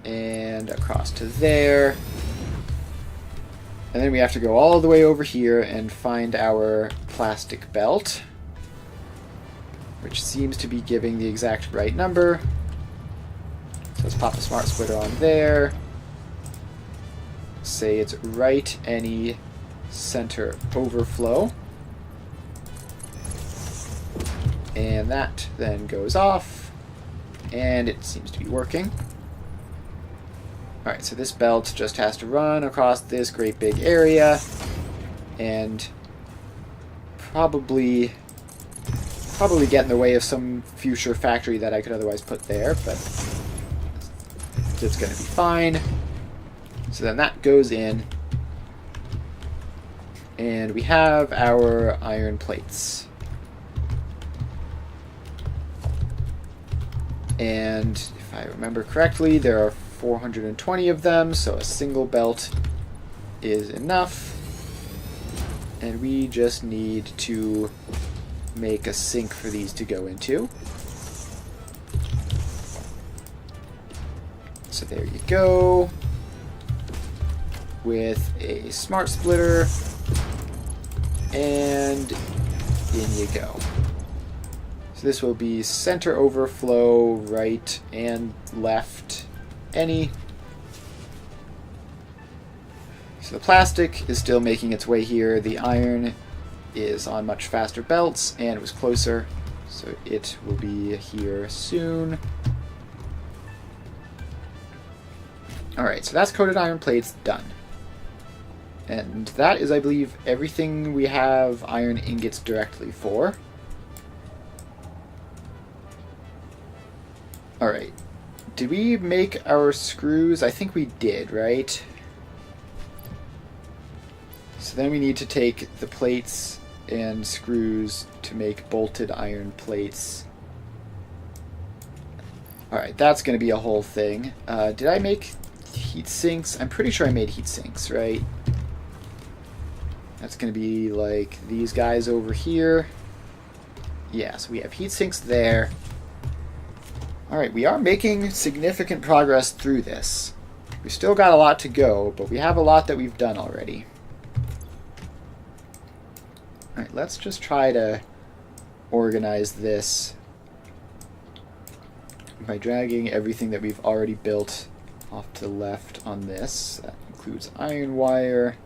and across to there. And then we have to go all the way over here and find our plastic belt, which seems to be giving the exact right number. So let's pop the smart splitter on there. Say it's right any center overflow. And that then goes off, and it seems to be working. Alright, so this belt just has to run across this great big area, and probably get in the way of some future factory that I could otherwise put there, but it's going to be fine. So then that goes in, and we have our iron plates. And if I remember correctly, there are 420 of them, so a single belt is enough. And we just need to make a sink for these to go into. So there you go. With a smart splitter, and in you go. So this will be center overflow, right and left, any. So the plastic is still making its way here. The iron is on much faster belts, and it was closer, so it will be here soon. Alright, so that's coated iron plates done. And that is, I believe, everything we have iron ingots directly for. Alright. Did we make our screws? I think we did, right? So then we need to take the plates and screws to make bolted iron plates. Alright, that's going to be a whole thing. Did I make heat sinks? I'm pretty sure I made heat sinks, right? That's going to be like these guys over here. Yeah, so we have heat sinks there. Alright, we are making significant progress through this. We've still got a lot to go, but we have a lot that we've done already. Alright, let's just try to organize this by dragging everything that we've already built off to the left on this. That includes iron wire.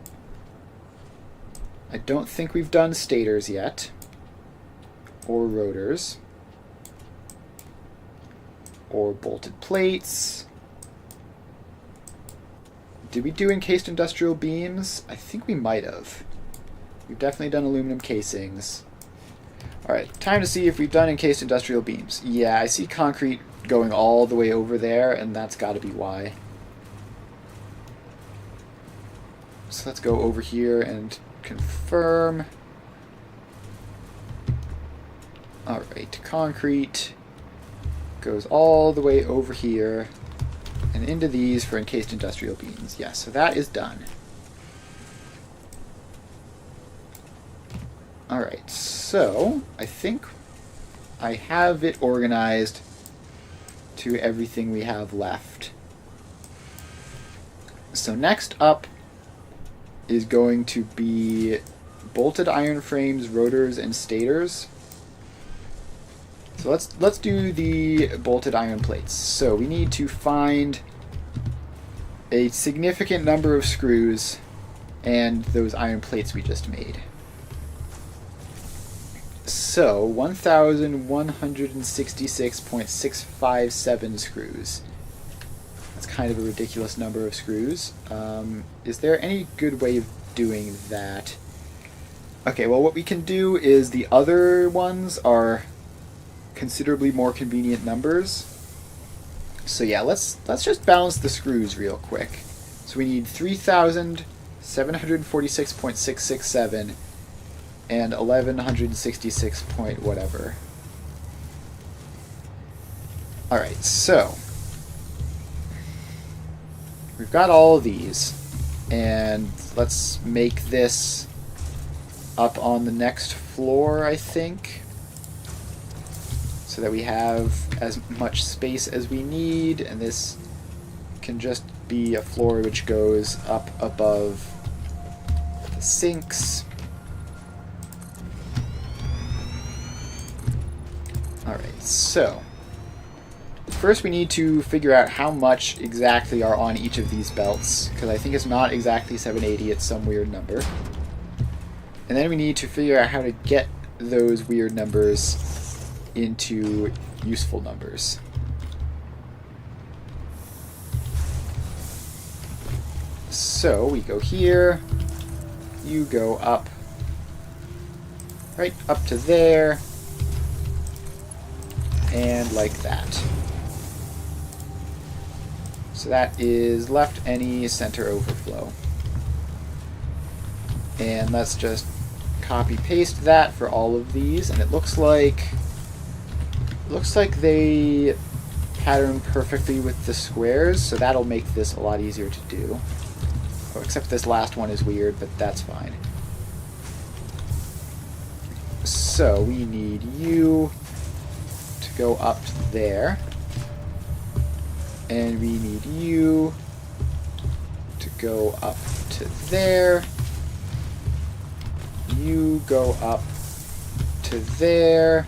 I don't think we've done stators yet, or rotors, or bolted plates. Did we do encased industrial beams? I think we might have. We've definitely done aluminum casings. Alright, time to see if we've done encased industrial beams. Yeah, I see concrete going all the way over there, and that's got to be why. So let's go over here and confirm. Alright, concrete goes all the way over here and into these for encased industrial beams. Yes, so that is done. Alright, so I think I have it organized to everything we have left. So next up is going to be bolted iron frames, rotors, and stators. So let's do the bolted iron plates. So we need to find a significant number of screws and those iron plates we just made. So 1,166.657 screws. That's kind of a ridiculous number of screws. Is there any good way of doing that? Okay, well what we can do is the other ones are considerably more convenient numbers. So yeah, let's just balance the screws real quick. So we need 3,746.667 and 1,166 point whatever. Alright, so we've got all of these, and let's make this up on the next floor, I think, so that we have as much space as we need, and this can just be a floor which goes up above the sinks. Alright, so first we need to figure out how much exactly are on each of these belts, because I think it's not exactly 780, it's some weird number. And then we need to figure out how to get those weird numbers into useful numbers. So we go here, you go up, right up to there, and like that. So that is left any center overflow. And let's just copy paste that for all of these, and it looks like they pattern perfectly with the squares, so that'll make this a lot easier to do. Oh, except this last one is weird, but that's fine. So we need you to go up to there, and we need you to go up to there. You go up to there.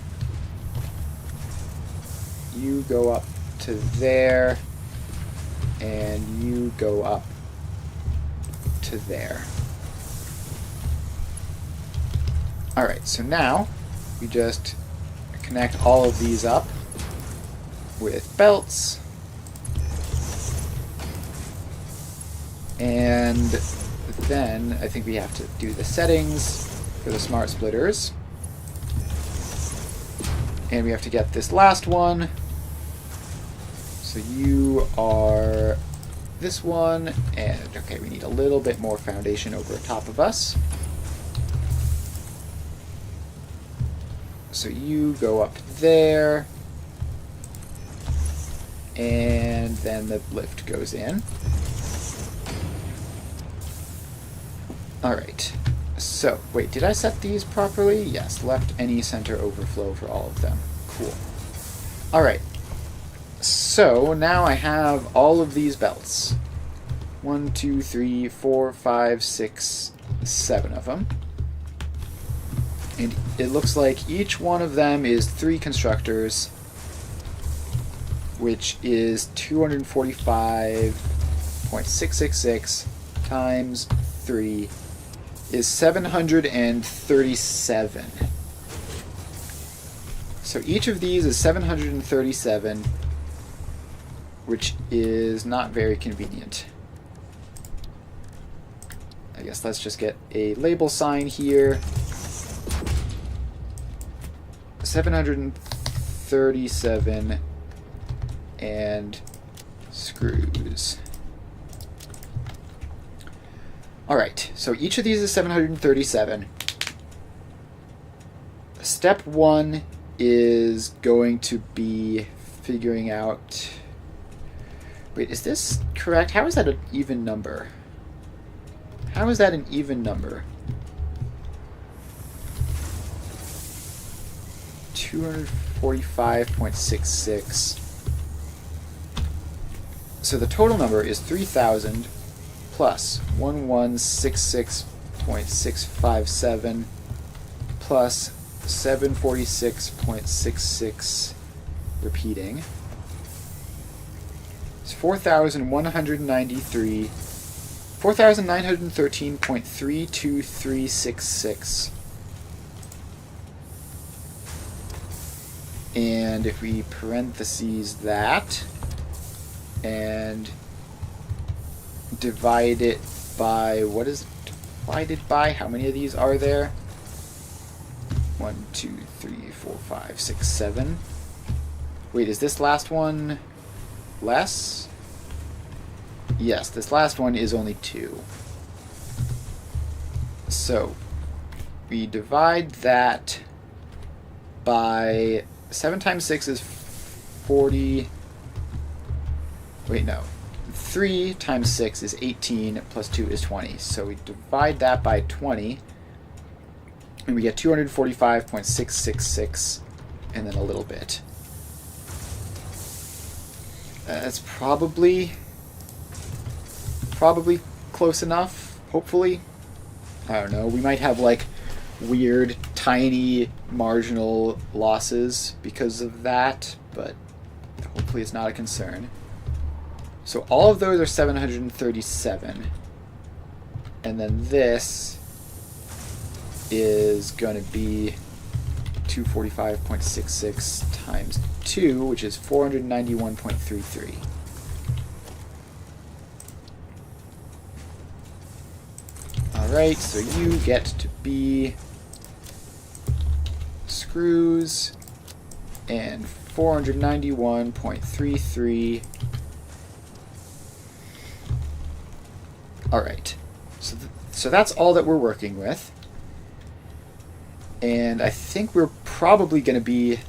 You go up to there. And you go up to there. Alright, so now we just connect all of these up with belts. And then I think we have to do the settings for the smart splitters. And we have to get this last one. So you are this one, and okay, we need a little bit more foundation over top of us. So you go up there, and then the lift goes in. Alright, so, wait, did I set these properly? Yes, left any center overflow for all of them. Cool. Alright, so now I have all of these belts. 1, 2, 3, 4, 5, 6, 7 of them. And it looks like each one of them is 3 constructors, which is 245.666 times 3 is 737. So each of these is 737, which is not very convenient. I guess let's just get a label sign here. 737 and screws. Alright, so each of these is 737. Step 1 is going to be figuring out... Wait, is this correct? How is that an even number? How is that an even number? 245.66. So the total number is 3,000 plus 1166.657 plus 746.66 repeating. It's 4,913.32366. And if we parentheses that and divide it by, what is it divided by? How many of these are there? 1, 2, 3, 4, 5, 6, 7. Wait, is this last one less? Yes, this last one is only 2. So we divide that by 7 times 6 is 40. Wait, no. 3 times 6 is 18 plus 2 is 20. So we divide that by 20 and we get 245.666 and then a little bit. That's probably close enough, hopefully. I don't know. We might have like weird tiny marginal losses because of that, but hopefully it's not a concern. So all of those are 737, and then this is going to be 245.66 times 2, which is 491.33. Alright, so you get to be screws and 491.33. Alright, so that's all that we're working with. And I think we're probably going to be,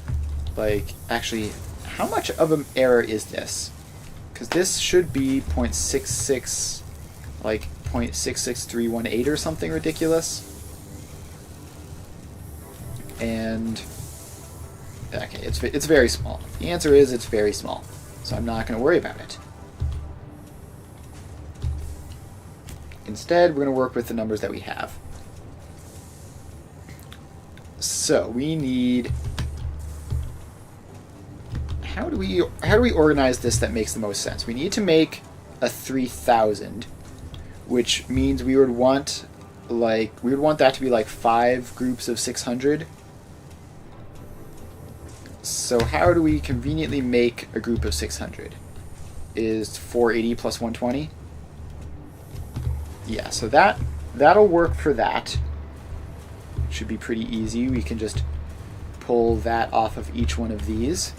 like, actually, how much of an error is this? Because this should be 0.66, like 0.66318 or something ridiculous. And, okay, it's very small. The answer is it's very small, so I'm not going to worry about it. Instead, we're going to work with the numbers that we have. So we need... How do we organize this that makes the most sense? We need to make a 3,000, which means we would want that to be like 5 groups of 600. So how do we conveniently make a group of 600? Is 480 plus 120? Yeah, so that'll work for that. It should be pretty easy. We can just pull that off of each one of these.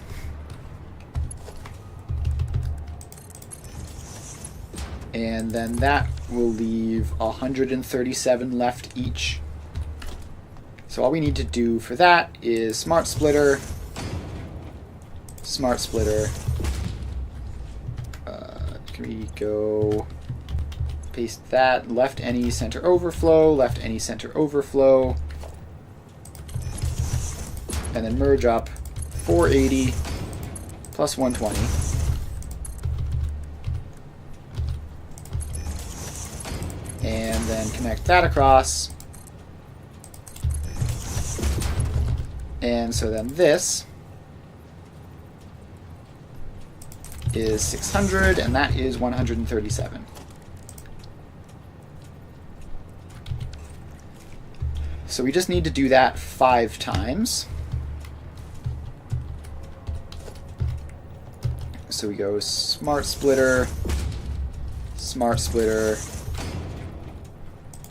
And then that will leave 137 left each. So all we need to do for that is smart splitter. Can we go paste that, left any center overflow, left any center overflow, and then merge up 480 plus 120. And then connect that across. And so then this is 600, and that is 137. So we just need to do that 5 times. So we go smart splitter,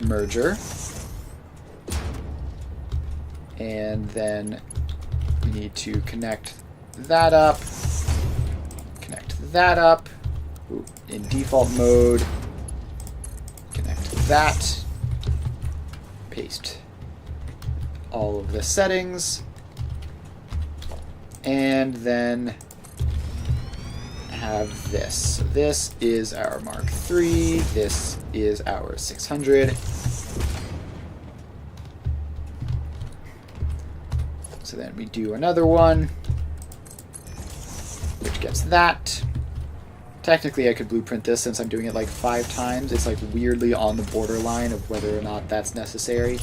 merger. And then we need to connect that up. Connect that up. Ooh, in default mode. Connect that. Paste all of the settings. And then have this. So this is our Mark III. This is our 600. So then we do another one, which gets that. Technically, I could blueprint this since I'm doing it like 5 times. It's like weirdly on the borderline of whether or not that's necessary.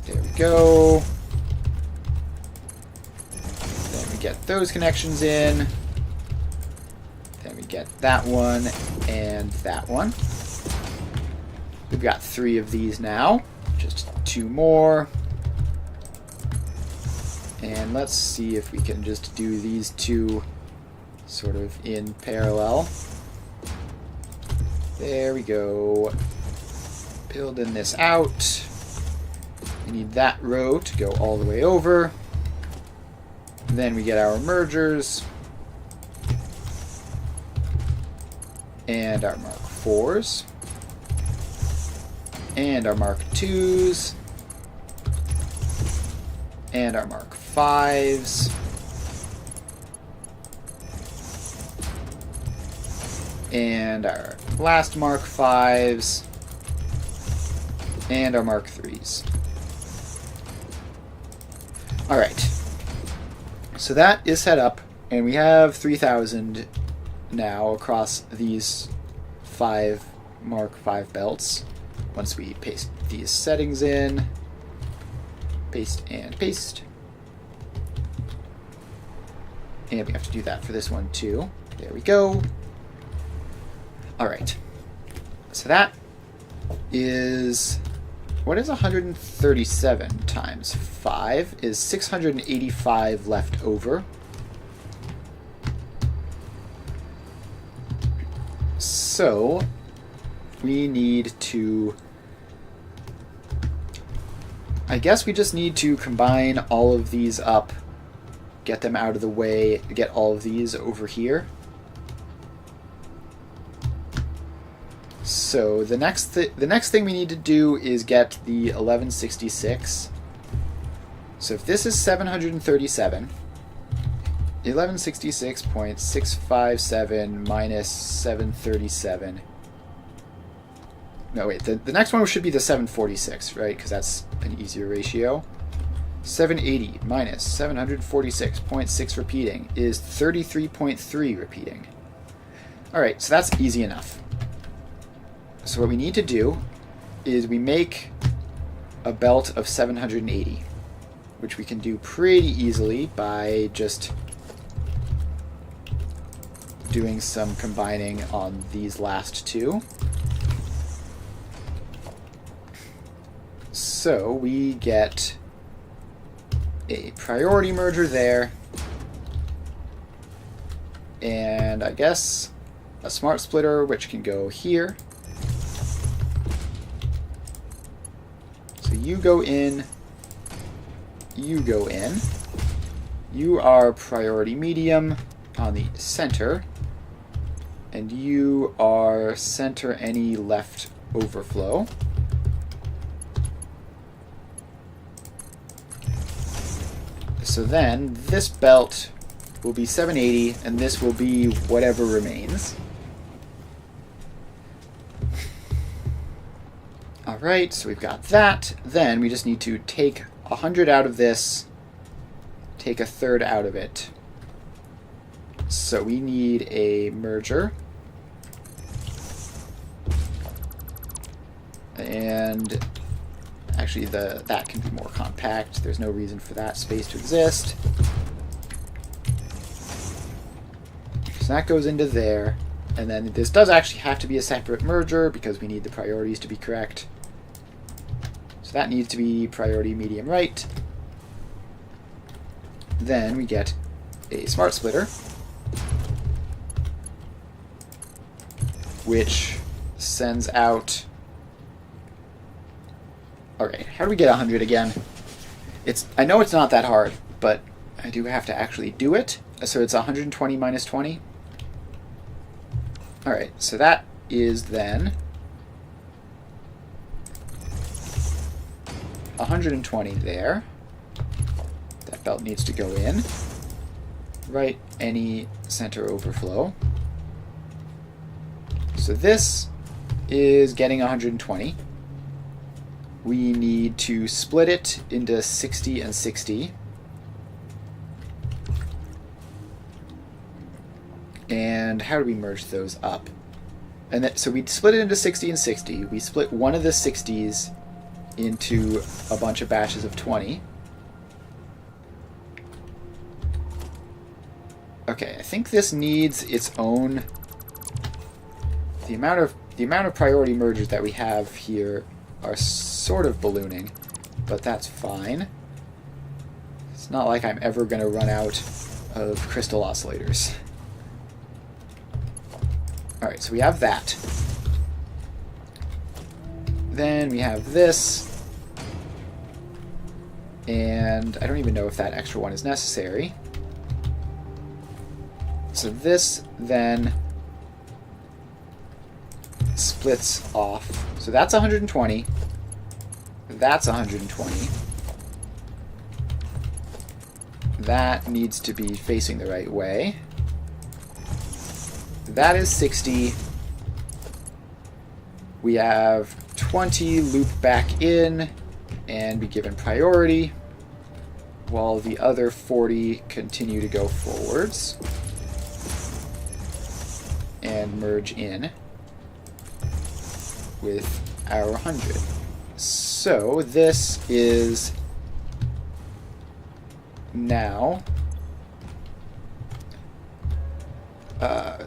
There we go. Then we get those connections in. Then we get that one and that one. We've got 3 of these now. Just 2 more. And let's see if we can just do these 2 sort of in parallel. There we go. Building this out. We need that row to go all the way over. Then we get our mergers. And our Mark IVs. And our Mark IIs. And our Mark Vs. And our last Mark Vs. And our Mark IIIs. Alright. So that is set up, and we have 3,000 now across these 5 Mark V belts. Once we paste these settings in, paste and paste. And we have to do that for this one too. There we go. Alright. So that is... What is 137 times 5? Is 685 left over. So we need to... I guess we just need to combine all of these up, get them out of the way, get all of these over here. So the next thing we need to do is get the 1166. So if this is 737, 1166.657 minus 737. No, wait, the next one should be the 746, right? Because that's an easier ratio. 780 minus 746.6 repeating is 33.3 repeating. Alright, so that's easy enough. So what we need to do is we make a belt of 780, which we can do pretty easily by just doing some combining on these last 2. So we get a priority merger there, and I guess a smart splitter which can go here. So you go in, you go in. You are priority medium on the center, and you are center any left overflow. So then this belt will be 780, and this will be whatever remains. Alright, so we've got that. Then we just need to take 100 out of this, take a third out of it. So we need a merger. And actually that can be more compact. There's no reason for that space to exist. So that goes into there. And then this does actually have to be a separate merger because we need the priorities to be correct. So that needs to be priority medium right. Then we get a smart splitter, which sends out... Alright, how do we get 100 again? I know it's not that hard, but I do have to actually do it. So it's 120 minus 20. Alright, so that is then 120 there. That belt needs to go in. Right, any center overflow. So this is getting 120. We need to split it into 60 and 60. And how do we merge those up? And so we split it into 60 and 60. We split one of the 60s into a bunch of batches of 20. Okay, I think this needs its own... The amount of priority mergers that we have here are sort of ballooning, but that's fine. It's not like I'm ever going to run out of crystal oscillators. Alright, so we have that. Then we have this. And I don't even know if that extra one is necessary. So this then splits off. So that's 120. That's 120. That needs to be facing the right way. That is 60. We have 20 loop back in and be given priority, while the other 40 continue to go forwards and merge in with our 100. So this is now...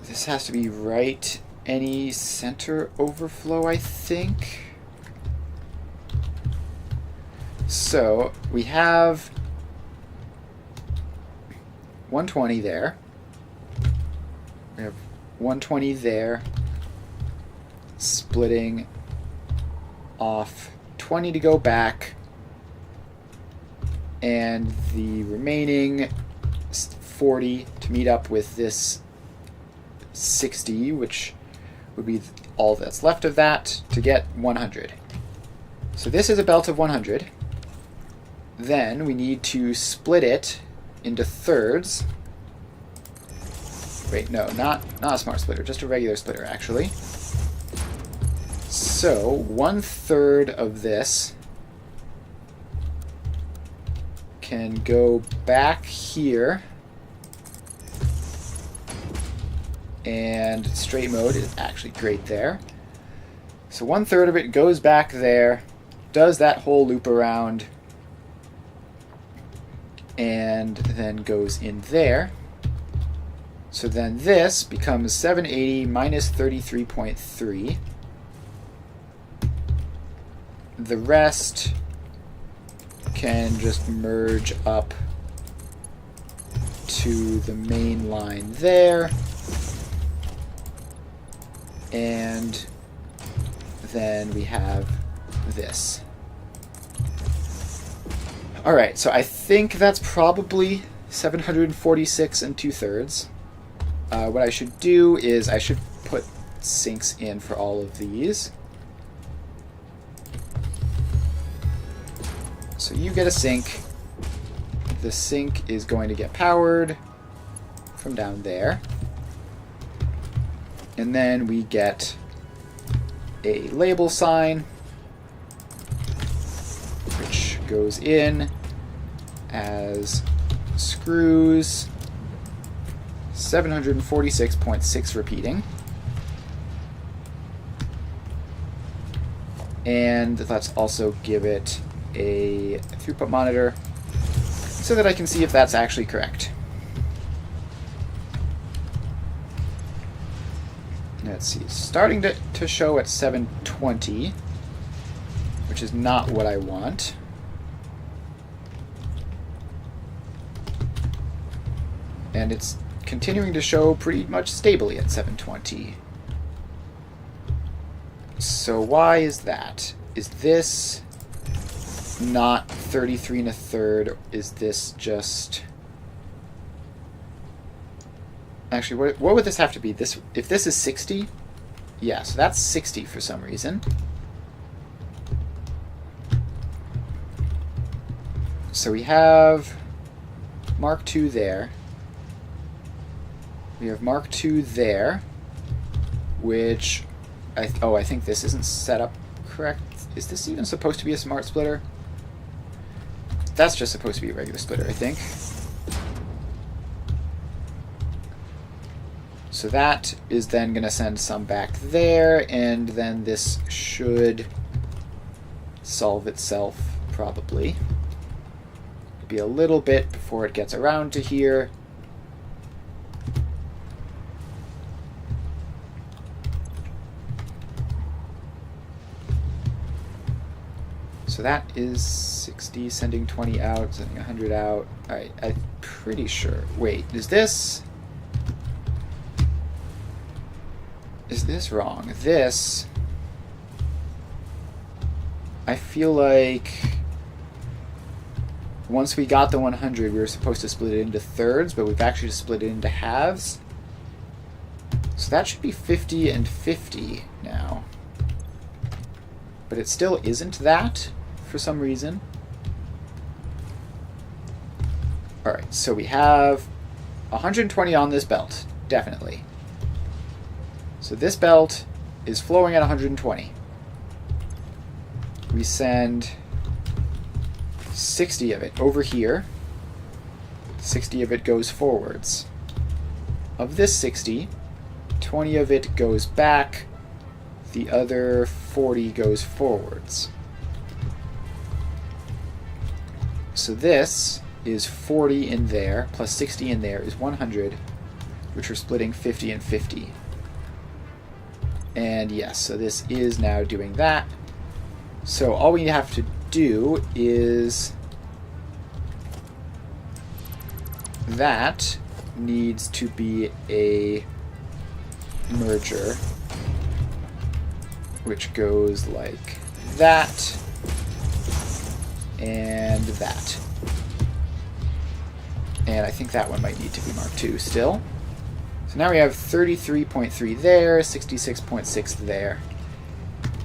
this has to be right any center overflow, I think. So we have 120 there. We have 120 there, splitting off 20 to go back, and the remaining 40 to meet up with this 60, which would be all that's left of that, to get 100. So this is a belt of 100. Then we need to split it into thirds. Wait, no, not a smart splitter, just a regular splitter, actually. So 1/3 of this can go back here, and straight mode is actually great there. So 1/3 of it goes back there, does that whole loop around, and then goes in there. So then this becomes 780 minus 33.3. The rest can just merge up to the main line there. And then we have this. Alright, so I think that's probably 746 2/3. What I should do is I should put sinks in for all of these. So you get a sink. The sink is going to get powered from down there. And then we get a label sign, which goes in as screws 746.6 repeating. And let's also give it a throughput monitor so that I can see if that's actually correct. Let's see, it's starting to show at 720, which is not what I want. And it's continuing to show pretty much stably at 720. So why is that? Is this not 33 1/3? Is this just... Actually, what would this have to be? This, if this is 60? Yeah, so that's 60 for some reason. So we have Mark II there. We have Mark II there, which... I think this isn't set up correct. Is this even supposed to be a smart splitter? That's just supposed to be a regular splitter, I think. So that is then going to send some back there, and then this should solve itself, probably. Be a little bit before it gets around to here. So that is 60, sending 20 out, sending 100 out. Alright, I'm pretty sure. Wait, is this wrong? This, I feel like once we got the 100, we were supposed to split it into thirds, but we've actually split it into halves. So that should be 50 and 50 now. But it still isn't that, for some reason. Alright, so we have 120 on this belt, definitely. So this belt is flowing at 120. We send 60 of it over here. 60 of it goes forwards. Of this 60, 20 of it goes back. The other 40 goes forwards. So this is 40 in there, plus 60 in there is 100, which we're splitting 50 and 50. And yes, so this is now doing that. So all we have to do is... that needs to be a merger, which goes like that and that. And I think that one might need to be Mark II still. So now we have 33.3 there, 66.6 there.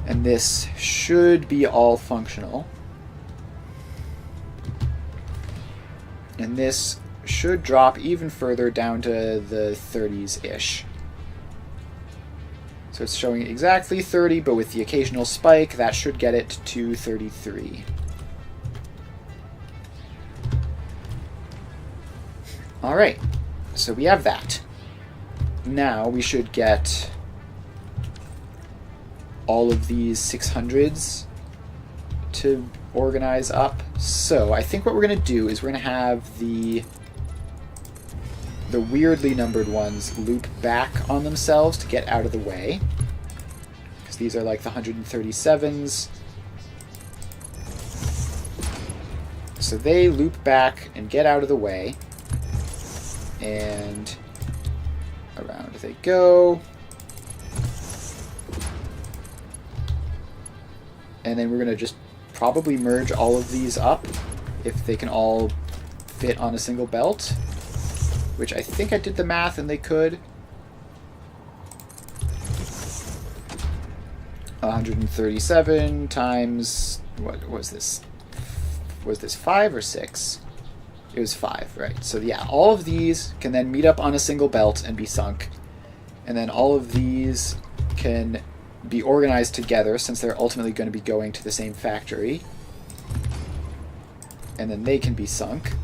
And this should be all functional. And this should drop even further down to the 30s-ish. So it's showing exactly 30, but with the occasional spike, that should get it to 33. Alright, so we have that. Now we should get all of these 600s to organize up. So I think what we're going to do is we're going to have the weirdly numbered ones loop back on themselves to get out of the way. Because these are like the 137s. So they loop back and get out of the way. And around they go. And then we're going to just probably merge all of these up if they can all fit on a single belt. Which I think I did the math and they could. 137 times... what was this? Was this 5 or 6? It was 5, right. So yeah, all of these can then meet up on a single belt and be sunk. And then all of these can be organized together since they're ultimately going to be going to the same factory. And then they can be sunk.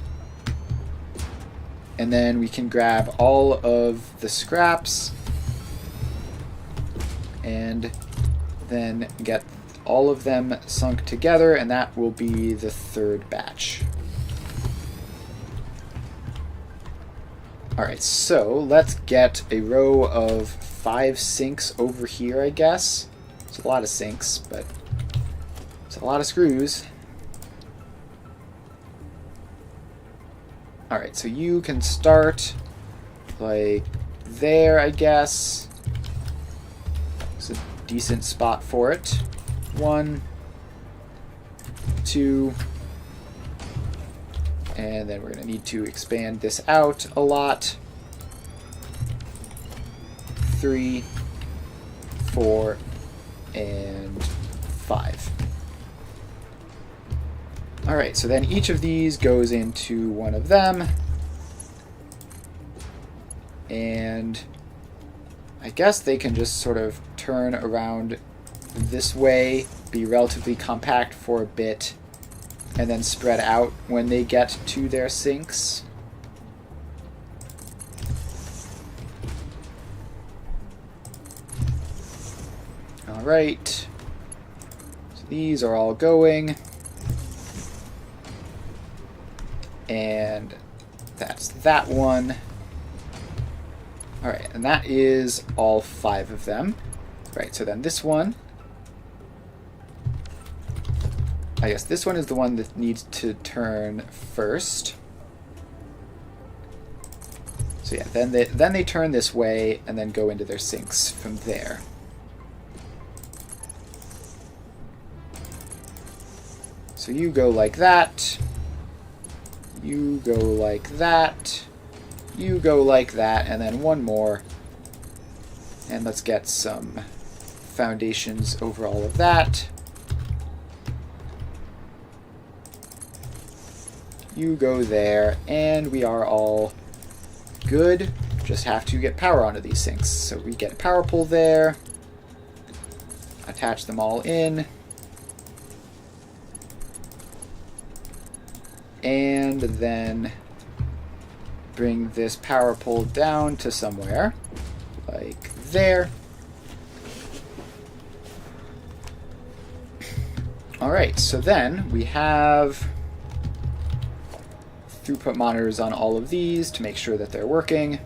And then we can grab all of the scraps and then get all of them sunk together, and that will be the third batch. Alright, so let's get a row of 5 sinks over here, I guess. It's a lot of sinks, but it's a lot of screws. Alright, so you can start like there, I guess. So decent spot for it. 1, 2, and then we're going to need to expand this out a lot. 3, 4, and 5. Alright, so then each of these goes into one of them. And I guess they can just sort of turn around this way, be relatively compact for a bit, and then spread out when they get to their sinks. Alright, so these are all going, and that's that one. Alright, and that is all 5 of them. Right, so then this one, I guess this one is the one that needs to turn first. So yeah, then they turn this way and then go into their sinks from there. So you go like that, you go like that, you go like that, and then one more. And let's get some foundations over all of that. You go there, and we are all good. Just have to get power onto these sinks. So we get a power pole there, attach them all in, and then bring this power pole down to somewhere, like there. Alright, so then we have throughput monitors on all of these to make sure that they're working.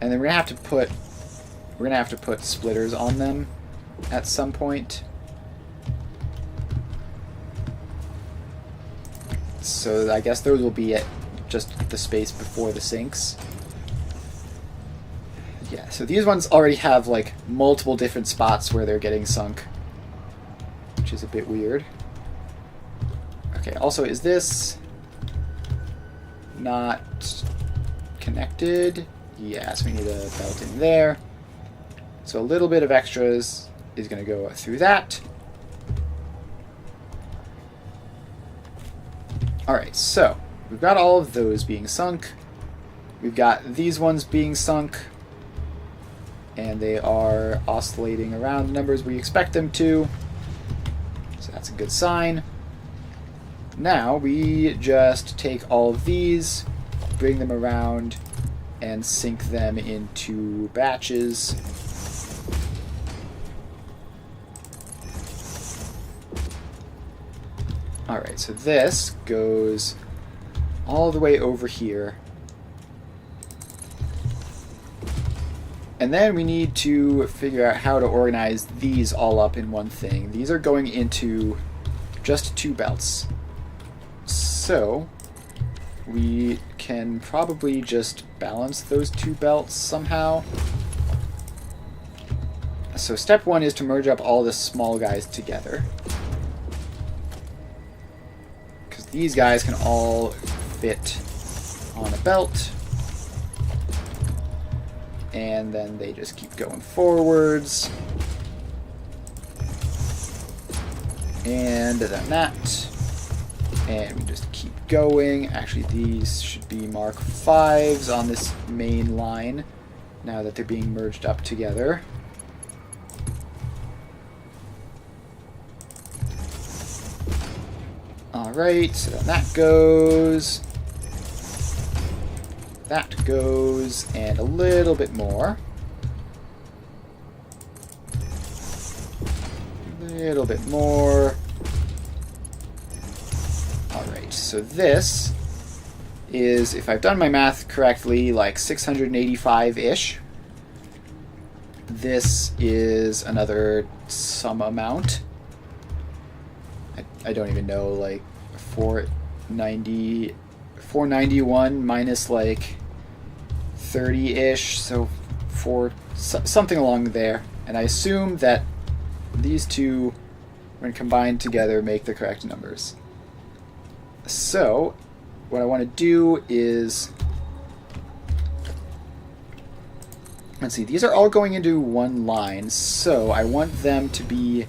And then we're gonna have to put splitters on them at some point. So I guess those will be at just the space before the sinks. Yeah, so these ones already have like multiple different spots where they're getting sunk, which is a bit weird. Okay, also, is this not connected? Yes, we need a belt in there. So a little bit of extras is going to go through that. Alright, so we've got all of those being sunk. We've got these ones being sunk. And they are oscillating around the numbers we expect them to. So that's a good sign. Now we just take all of these, bring them around, and sink them into batches. Alright, so this goes all the way over here. And then we need to figure out how to organize these all up in one thing. These are going into just 2 belts. So we can probably just balance those 2 belts somehow. So step 1 is to merge up all the small guys together, because these guys can all fit on a belt. And then they just keep going forwards. And then that. And we just keep going. Actually, these should be Mark 5s on this main line, now that they're being merged up together. Alright, so then that goes. That goes, and a little bit more. A little bit more. Alright, so this is, if I've done my math correctly, like 685-ish. This is another some amount. I don't even know, like 491 minus like 30-ish, so something along there, And I assume that these two, when combined together, make the correct numbers. So, what I want to do is... Let's see, these are all going into one line, so I want them to be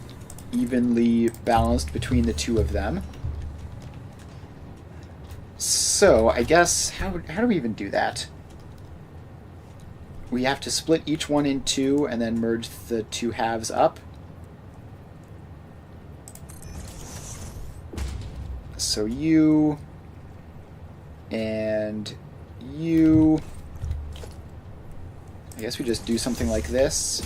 evenly balanced between the two of them. So, I guess, how do we even do that? We have to split each one in two and then merge the two halves up. So you and you... I guess we just do something like this.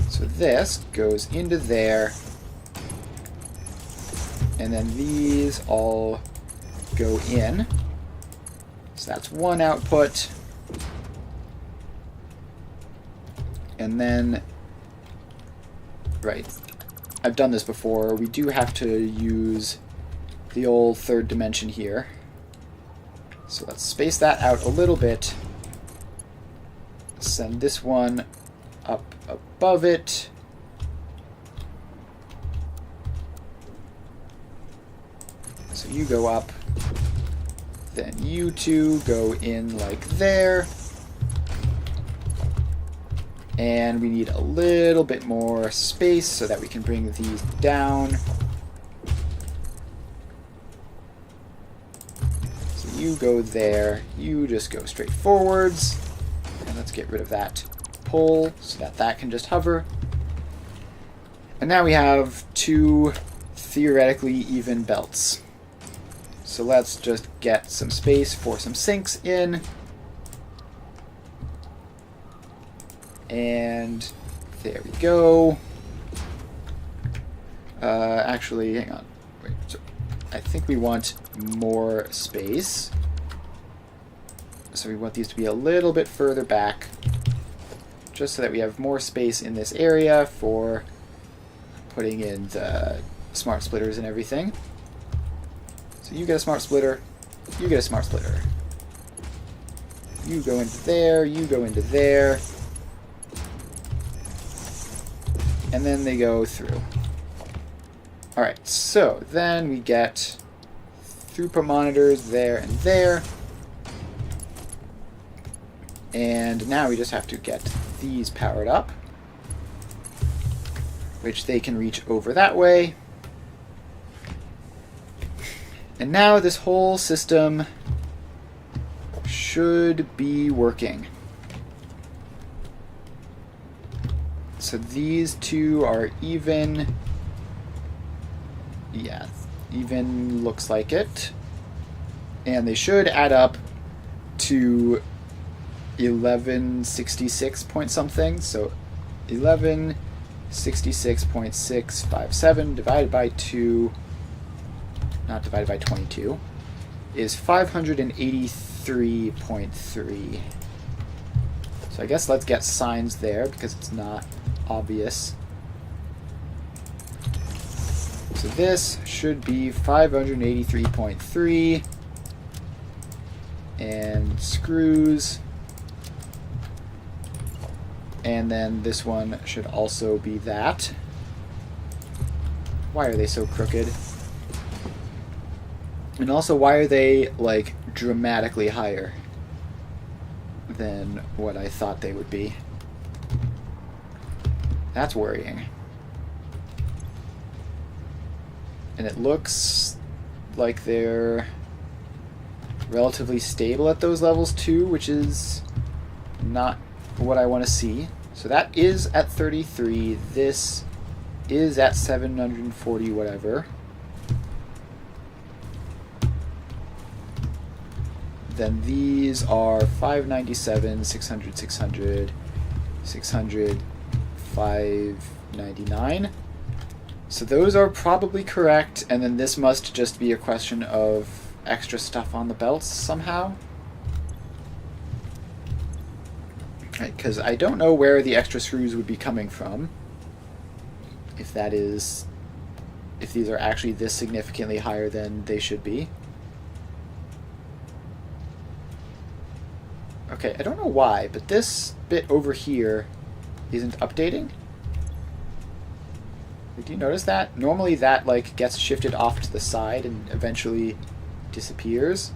So this goes into there, and then these all go in. So that's one output. And then, right, I've done this before. We do have to use the old third dimension here. So let's space that out a little bit. Send this one up above it. So you go up. Then you two go in like there. And we need a little bit more space so that we can bring these down. So you go there, you just go straight forwards. And let's get rid of that pull so that that can just hover. And now we have two theoretically even belts. So let's just get some space for some sinks in. And there we go. Actually, hang on. Wait, so I think we want more space. So we want these to be a little bit further back, just so that we have more space in this area for putting in the smart splitters and everything. So you get a smart splitter, you get a smart splitter. You go into there, you go into there. And then they go through. Alright, so then we get throughput monitors there and there. And now we just have to get these powered up, which they can reach over that way. And now this whole system should be working. So these two are even. Yeah, even looks like it. And they should add up to 1166 point something. So 1166.657 divided by 2, not divided by 22, is 583.3. So I guess let's get signs there because it's not obvious. So this should be 583.3, and screws, and then this one should also be that. Why are they so crooked? And also, why are they like dramatically higher than what I thought they would be? That's worrying. And it looks like they're relatively stable at those levels too, which is not what I want to see. So that is at 33. This is at 740 whatever. Then these are 597, 600, 600, 600, 599. So those are probably correct, and then this must just be a question of extra stuff on the belts somehow. Because I don't know where the extra screws would be coming from. If that is, if these are actually this significantly higher than they should be. Okay, I don't know why, but this bit over here isn't updating. Do you notice that? Normally that like gets shifted off to the side and eventually disappears.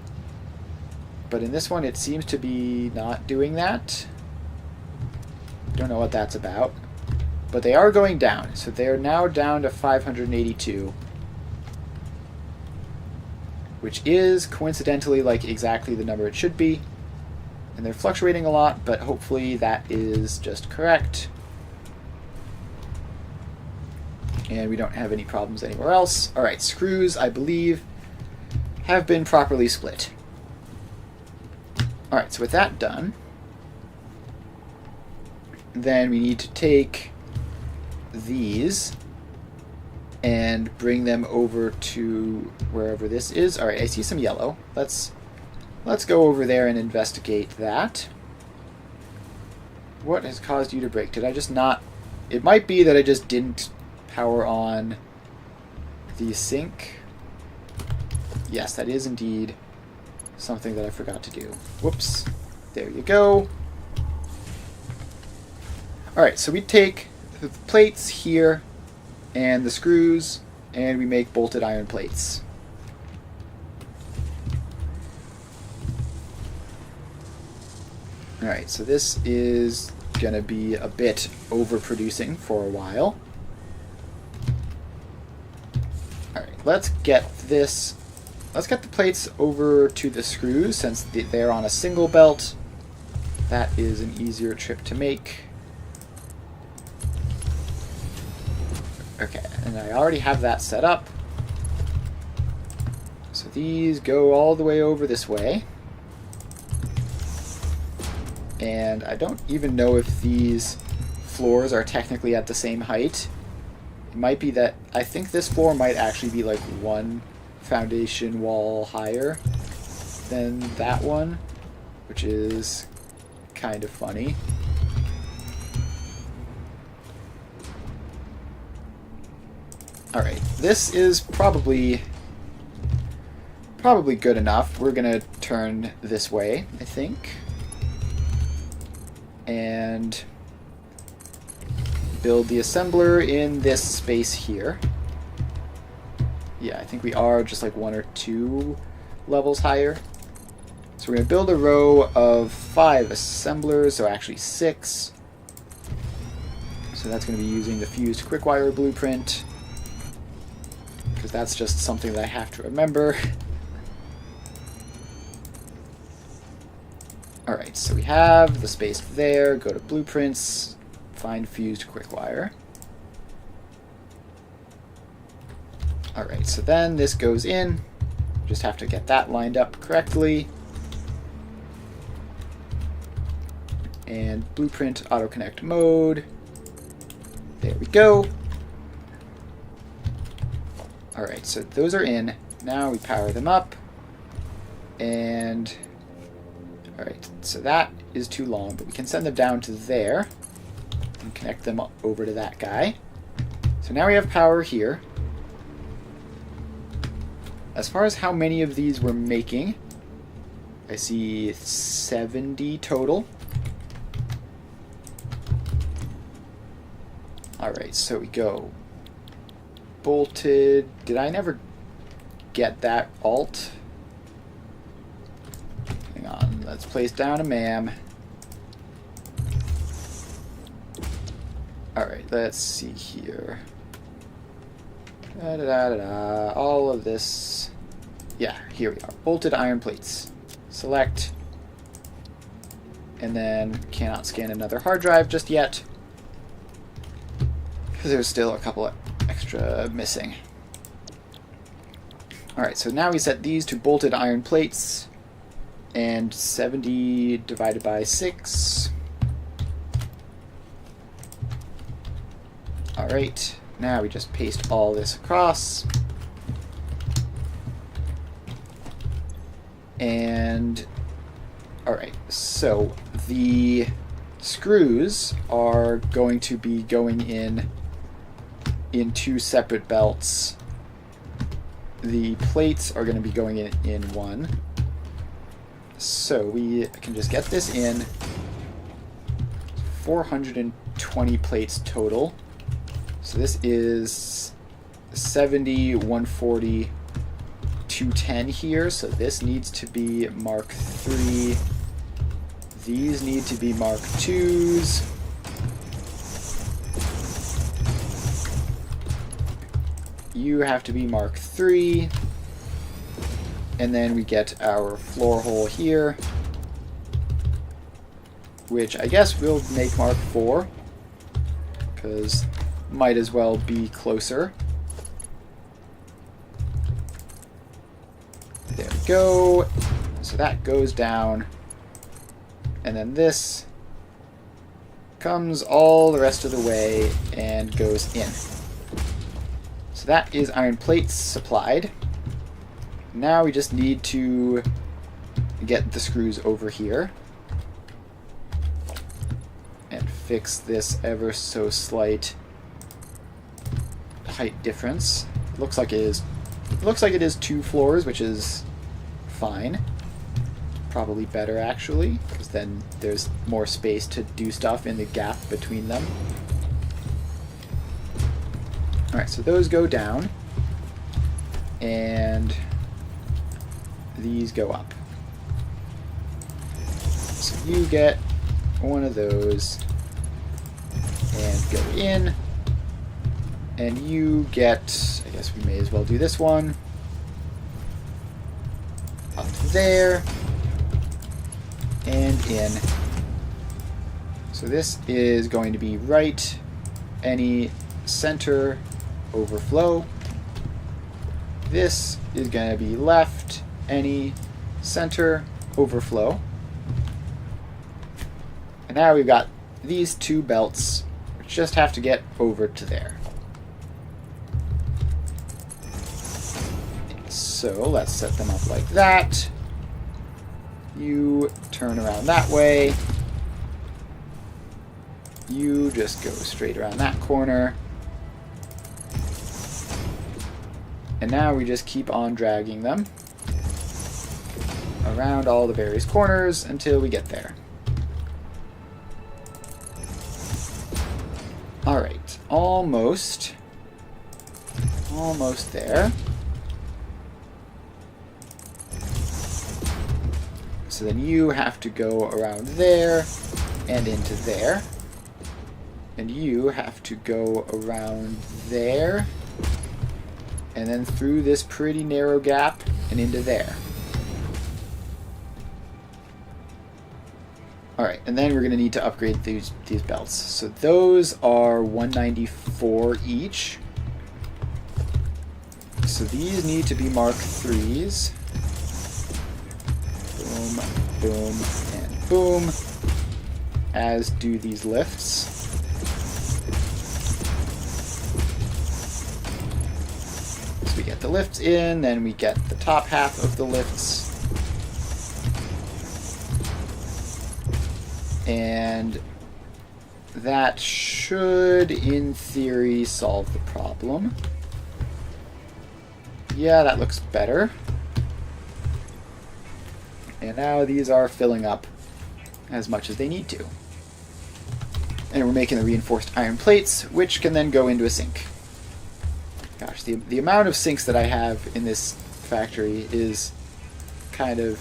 But in this one it seems to be not doing that. Don't know what that's about. But they are going down. So they are now down to 582. Which is coincidentally like exactly the number it should be. And they're fluctuating a lot, but hopefully that is just correct. And we don't have any problems anywhere else. Alright, screws, I believe, have been properly split. Alright, so with that done, then we need to take these and bring them over to wherever this is. Alright, I see some yellow. Let's go over there and investigate that. What has caused you to break? Did I just not... It might be that I just didn't power on the sink. Yes, that is indeed something that I forgot to do. Whoops. There you go. Alright, so we take the plates here and the screws and we make bolted iron plates. Alright, so this is going to be a bit overproducing for a while. Alright, let's get the plates over to the screws since they're on a single belt. That is an easier trip to make. Okay, and I already have that set up. So these go all the way over this way. And I don't even know if these floors are technically at the same height. It might be that... I think this floor might actually be like one foundation wall higher than that one, which is kind of funny. Alright, this is probably good enough. We're gonna turn this way, I think. And build the assembler in this space here. Yeah, I think we are just like 1 or 2 levels higher. So we're going to build a row of 5 assemblers, so actually 6. So that's going to be using the fused quickwire blueprint, because that's just something that I have to remember. Alright, so we have the space there, go to blueprints, find fused quickwire. Alright, so then this goes in, just have to get that lined up correctly. And blueprint auto connect mode. There we go. Alright, so those are in. Now we power them up. And alright, so that is too long, but we can send them down to there and connect them over to that guy. So now we have power here. As far as how many of these we're making, I see 70 total. Alright, so we go bolted. Did I never get that alt? Hang on, let's place down a MAM. Alright, let's see here. All of this. Yeah, here we are. Bolted iron plates. Select. And then cannot scan another hard drive just yet, because there's still a couple extra missing. Alright, so now we set these to bolted iron plates. And 70 divided by 6. Alright. Now we just paste all this across. And alright, so the screws are going to be going in 2 separate belts. The plates are going to be going in one. So we can just get this in. 420 plates total. So this is 70, 140, 210 here. So this needs to be Mark 3. These need to be Mark 2s. You have to be Mark 3. And then we get our floor hole here, which I guess we'll make Mark 4, because might as well be closer. There we go. So that goes down. And then this comes all the rest of the way and goes in. So that is iron plates supplied. Now we just need to get the screws over here and fix this ever so slight height difference. It looks like it is 2 floors, which is fine. Probably better actually, because then there's more space to do stuff in the gap between them. Alright, so those go down, and these go up. So you get one of those and go in, and you get, I guess we may as well do this one, up there, and in. So this is going to be right, any center, overflow. This is going to be left, any center, overflow. And now we've got these 2 belts, which just have to get over to there. So let's set them up like that. You turn around that way. You just go straight around that corner. And now we just keep on dragging them around all the various corners until we get there. Alright, almost there. So then you have to go around there and into there. And you have to go around there and then through this pretty narrow gap and into there. Alright, and then we're going to need to upgrade these belts. So those are 194 each. So these need to be Mark 3s. Boom, boom, and boom. As do these lifts. So we get the lifts in, then we get the top half of the lifts. And that should, in theory, solve the problem. Yeah, that looks better. And now these are filling up as much as they need to. And we're making the reinforced iron plates, which can then go into a sink. Gosh, the amount of sinks that I have in this factory is kind of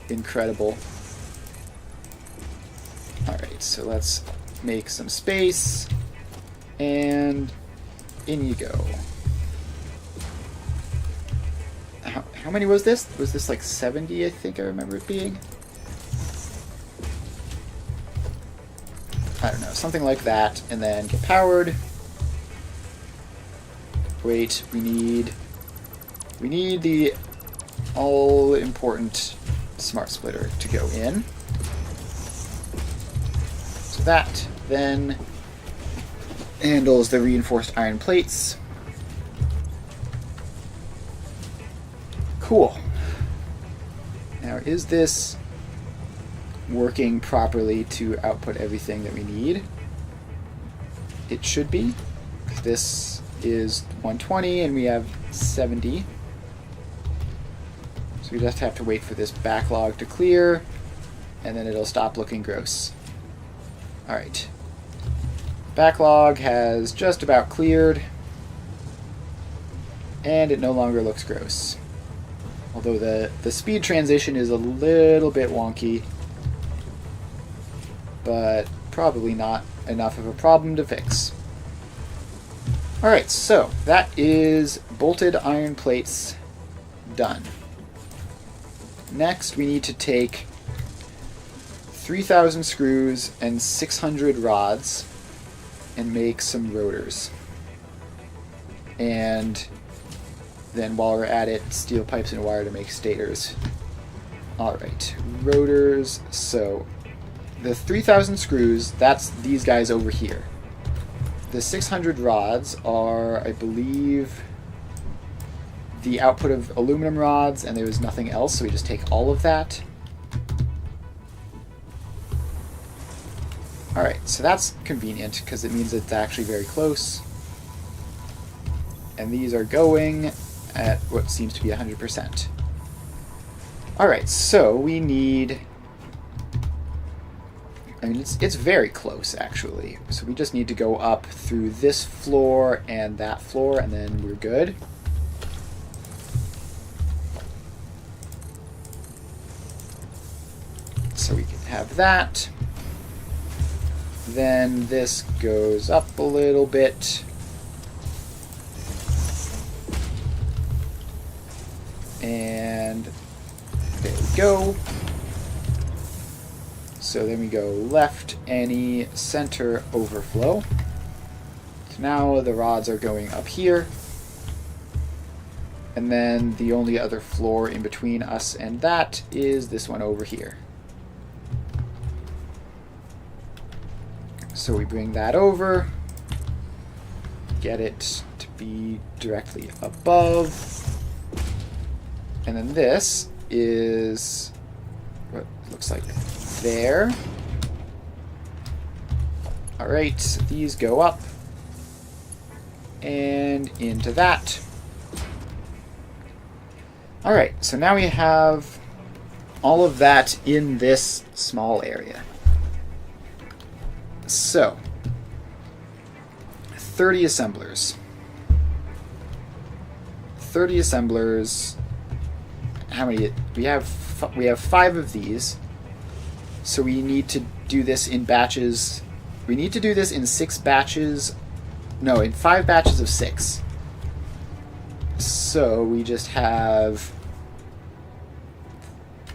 incredible. Alright, so let's make some space, and in you go. How many was this? Was this like 70, I think I remember it being? I don't know, something like that, and then get powered. Wait, we need the all-important smart splitter to go in. So that then handles the reinforced iron plates. Cool. Now, is this working properly to output everything that we need? It should be. This is 120 and we have 70. So So we just have to wait for this backlog to clear, and then it'll stop looking gross. Alright. Backlog has just about cleared, and it no longer looks gross. Although the speed transition is a little bit wonky, but probably not enough of a problem to fix. Alright, so that is bolted iron plates done. Next we need to take 3,000 screws and 600 rods and make some rotors. And then while we're at it, steel pipes and wire to make stators. Alright, rotors. So the 3,000 screws, that's these guys over here. The 600 rods are, I believe, the output of aluminum rods, and there was nothing else, so we just take all of that. Alright, so that's convenient, because it means it's actually very close. And these are going at what seems to be 100%. Alright, so we need... I mean, it's very close, actually. So we just need to go up through this floor and that floor, and then we're good. So we can have that. Then this goes up a little bit. And there we go. So then we go left, any, center, overflow. So now the rods are going up here. And then the only other floor in between us and that is this one over here. So we bring that over, get it to be directly above. And then this is what looks like there. Alright, so these go up and into that. Alright, so now we have all of that in this small area. So, 30 assemblers. 30 assemblers. How many? We have 5 of these. So we need to do this in batches. We need to do this in 6 batches. No, in 5 batches of 6. So we just have...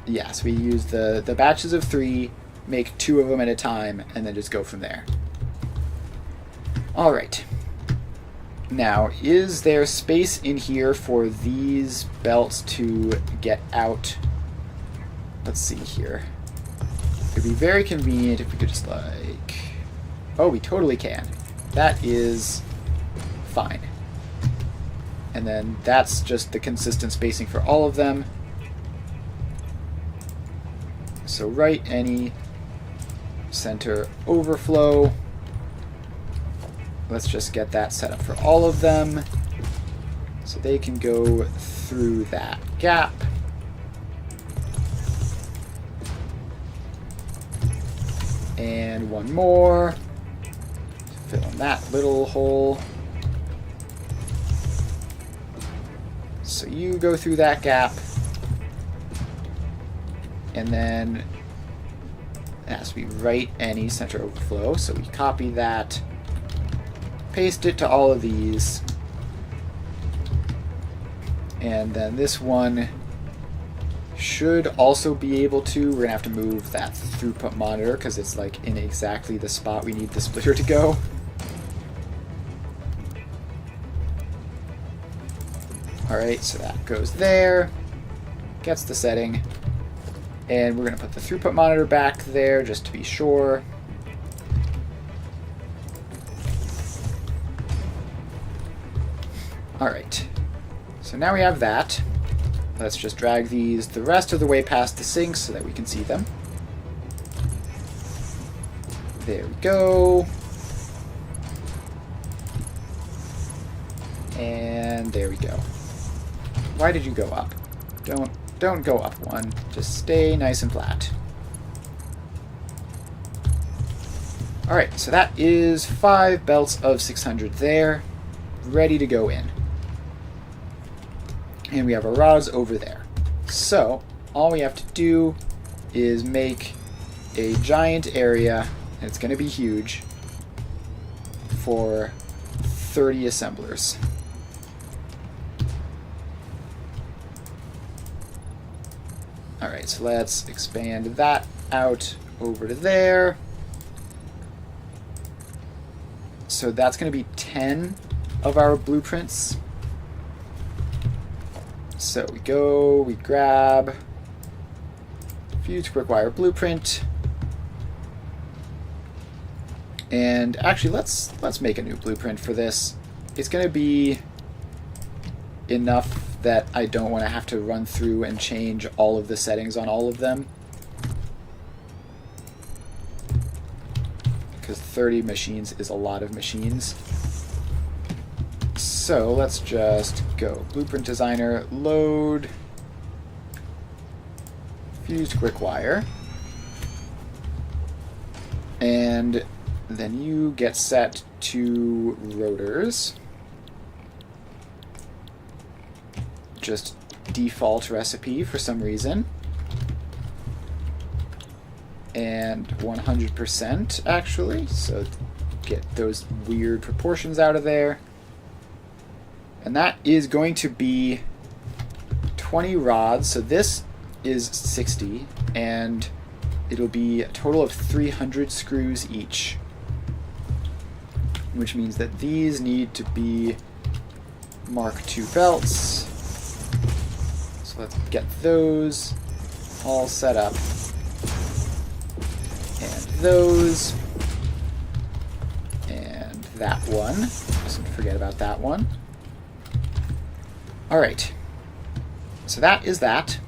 Yes, we use the batches of 3, make 2 of them at a time, and then just go from there. Alright. Now, is there space in here for these belts to get out? Let's see here. It'd be very convenient if we could just like... Oh, we totally can. That is fine. And then that's just the consistent spacing for all of them. So right, any, center, overflow. Let's just get that set up for all of them. So they can go through that gap. And one more. Fill in that little hole. So you go through that gap. And then it has to be right, any, center, overflow. So we copy that, paste it to all of these. And then this one should also be able to, we're gonna have to move that throughput monitor because it's like in exactly the spot we need the splitter to go. Alright, so that goes there, gets the setting, and we're gonna put the throughput monitor back there just to be sure. Alright, so now we have that. Let's just drag these the rest of the way past the sinks so that we can see them. There we go. And there we go. Why did you go up? Don't Don't go up one. Just stay nice and flat. Alright, so that is 5 belts of 600 there, ready to go in. And we have our rods over there. So, all we have to do is make a giant area, and it's going to be huge, for 30 assemblers. Alright, so let's expand that out over to there. So that's going to be 10 of our blueprints. So we go, we grab fused quick wire blueprint. And actually let's make a new blueprint for this. It's going to be enough that I don't want to have to run through and change all of the settings on all of them. Because 30 machines is a lot of machines. So let's just go Blueprint Designer, load, fused quick wire, and then you get set to rotors. Just default recipe for some reason. And 100% actually, so get those weird proportions out of there. And that is going to be 20 rods, so this is 60, and it'll be a total of 300 screws each. Which means that these need to be Mark II belts. So let's get those all set up. And those. And that one. Mustn't forget about that one. Alright. So that is that.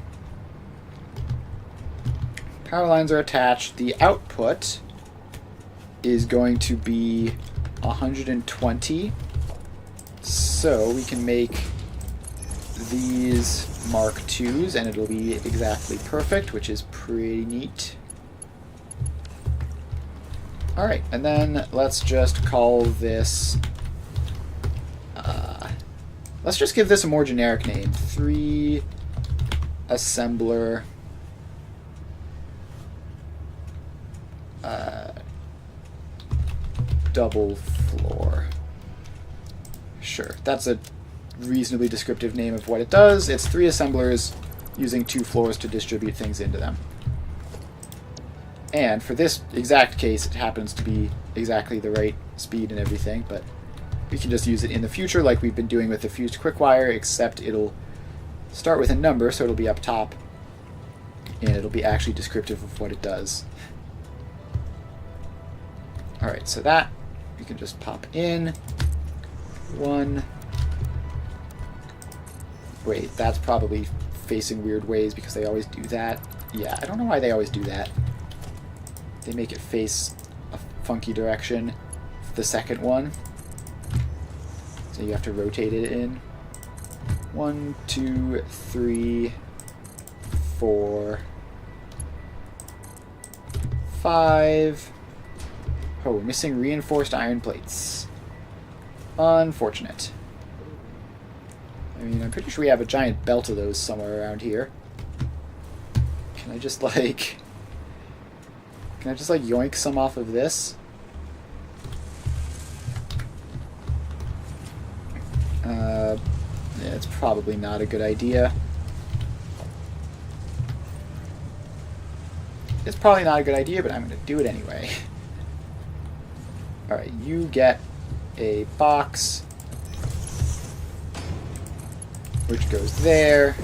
Power lines are attached. The output is going to be 120. So we can make these Mark IIs and it'll be exactly perfect, which is pretty neat. Alright, and then let's just call this... let's just give this a more generic name. 3 assembler... double floor. Sure, that's a reasonably descriptive name of what it does. It's 3 assemblers using 2 floors to distribute things into them. And for this exact case, it happens to be exactly the right speed and everything, but we can just use it in the future like we've been doing with the fused quick wire, except it'll start with a number, so it'll be up top, and it'll be actually descriptive of what it does. Alright, so that we can just pop in. 1. Wait, that's probably facing weird ways because they always do that. Yeah, I don't know why they always do that. They make it face a funky direction. The second one. So you have to rotate it in. 1, 2, 3, 4, 5. Oh, we're missing reinforced iron plates. Unfortunate. I mean, I'm pretty sure we have a giant belt of those somewhere around here. Can I just, like... Can I just, like, yoink some off of this? Yeah, it's probably not a good idea. It's probably not a good idea, but I'm going to do it anyway. Alright, you get a box, which goes there.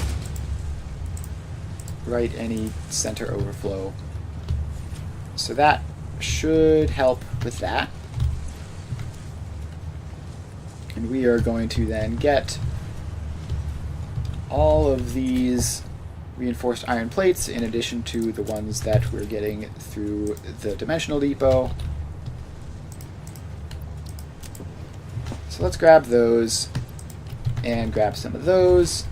Right, any center overflow. So that should help with that. And we are going to then get all of these reinforced iron plates in addition to the ones that we're getting through the dimensional depot. So let's grab those and grab some of those.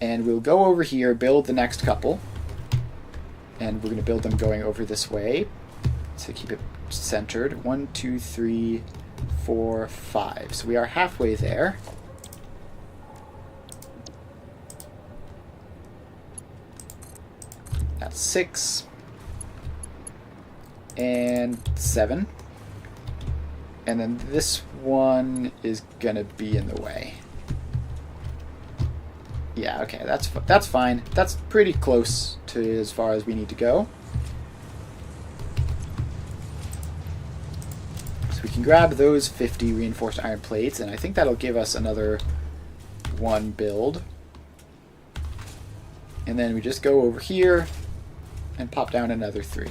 And we'll go over here, build the next couple. And we're going to build them going over this way to keep it centered. 1, 2, 3, 4, 5. So we are halfway there. That's 6. And 7. And then this one is going to be in the way. Yeah, okay, that's fine. That's pretty close to as far as we need to go. So we can grab those 50 reinforced iron plates, and I think that'll give us another one build. And then we just go over here and pop down another 3.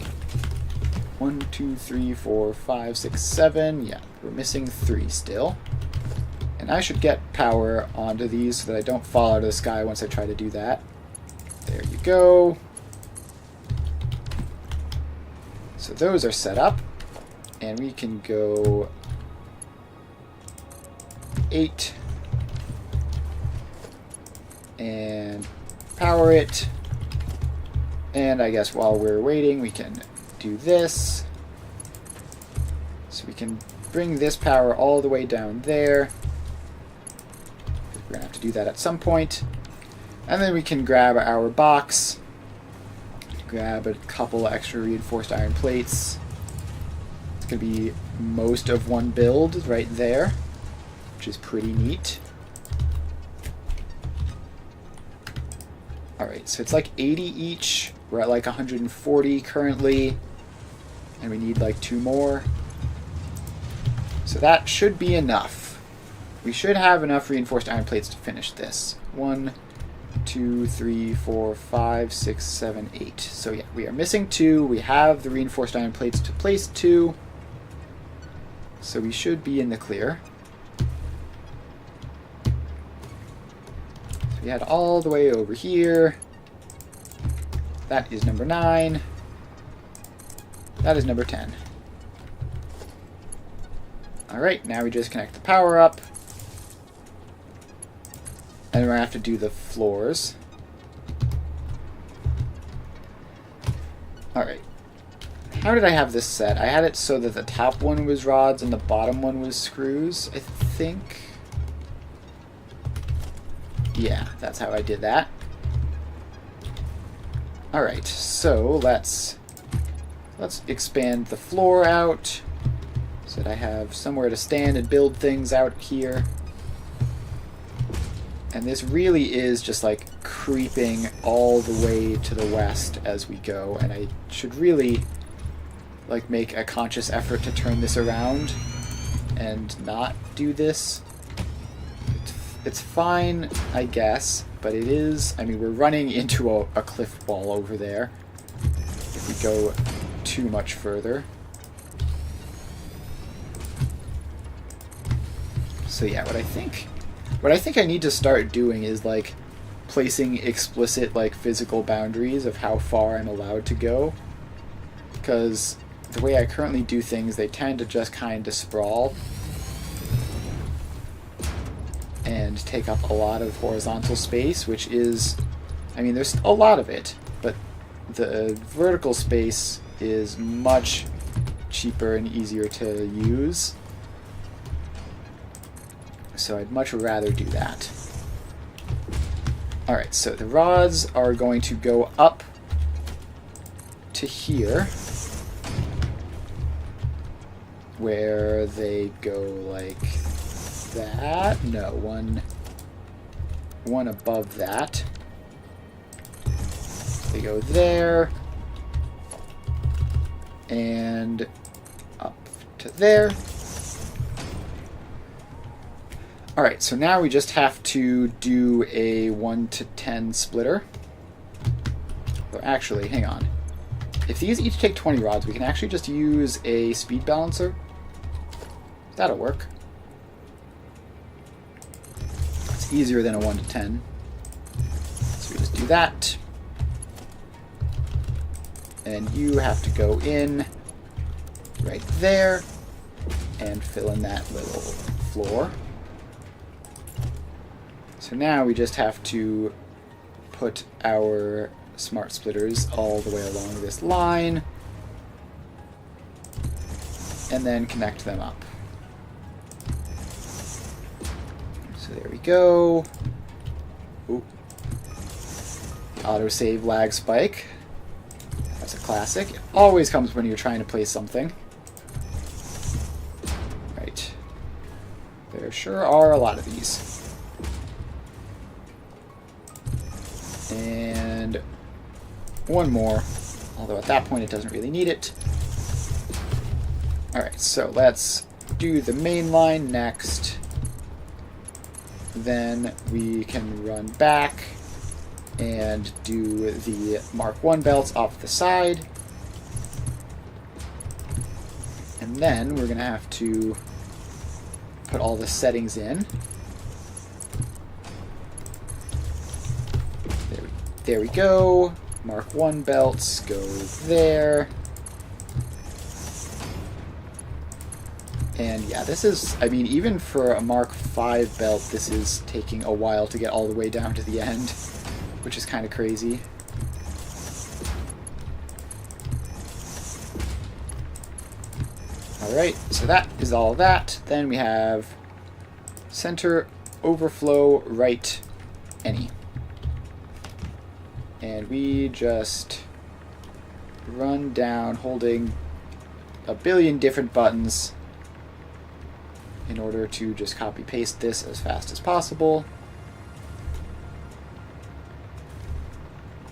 1, 2, 3, 4, 5, 6, 7. Yeah, we're missing 3 still. And I should get power onto these so that I don't fall out of the sky once I try to do that. There you go. So those are set up. And we can go 8. And power it. And I guess while we're waiting, we can do this. So we can bring this power all the way down there. We're going to have to do that at some point. And then we can grab our box. Grab a couple extra reinforced iron plates. It's going to be most of one build right there, which is pretty neat. Alright, so it's like 80 each. We're at like 140 currently. And we need like 2 more. So that should be enough. We should have enough reinforced iron plates to finish this. 1, 2, 3, 4, 5, 6, 7, 8. So yeah, we are missing 2. We have the reinforced iron plates to place 2. So we should be in the clear. So we head all the way over here. That is number 9. That is number 10. Alright, now we just connect the power up. And we're going to have to do the floors. Alright. How did I have this set? I had it so that the top one was rods and the bottom one was screws, I think. Yeah, that's how I did that. Alright, so let's expand the floor out so that I have somewhere to stand and build things out here. And this really is just like creeping all the way to the west as we go, and I should really like make a conscious effort to turn this around and not do this. It's fine, I guess, but it is, I mean, we're running into a cliff wall over there if we go too much further. So yeah, what I think I need to start doing is like placing explicit like physical boundaries of how far I'm allowed to go, because the way I currently do things, they tend to just kind of sprawl and take up a lot of horizontal space, which is, I mean, there's a lot of it, but the vertical space is much cheaper and easier to use. So I'd much rather do that. Alright, so the rods are going to go up to here, where they go like that. No, one above that. They go there, and up to there. Alright, so now we just have to do a 1 to 10 splitter. Or actually, hang on. If these each take 20 rods, we can actually just use a speed balancer. That'll work. It's easier than a 1 to 10. So we just do that. And you have to go in right there and fill in that little floor. So now we just have to put our smart splitters all the way along this line, and then connect them up. So there we go. Ooh. Autosave lag spike. That's a classic. It always comes when you're trying to place something. Right. There sure are a lot of these. And one more, although at that point it doesn't really need it. Alright, so let's do the main line next. Then we can run back and do the Mark 1 belts off the side. And then we're going to have to put all the settings in. There we go. Mark 1 belts go there. And yeah, this is, I mean, even for a Mark 5 belt, this is taking a while to get all the way down to the end, which is kind of crazy. Alright, so that is all that. Then we have center, overflow, right, any. And we just run down holding a billion different buttons in order to just copy paste this as fast as possible.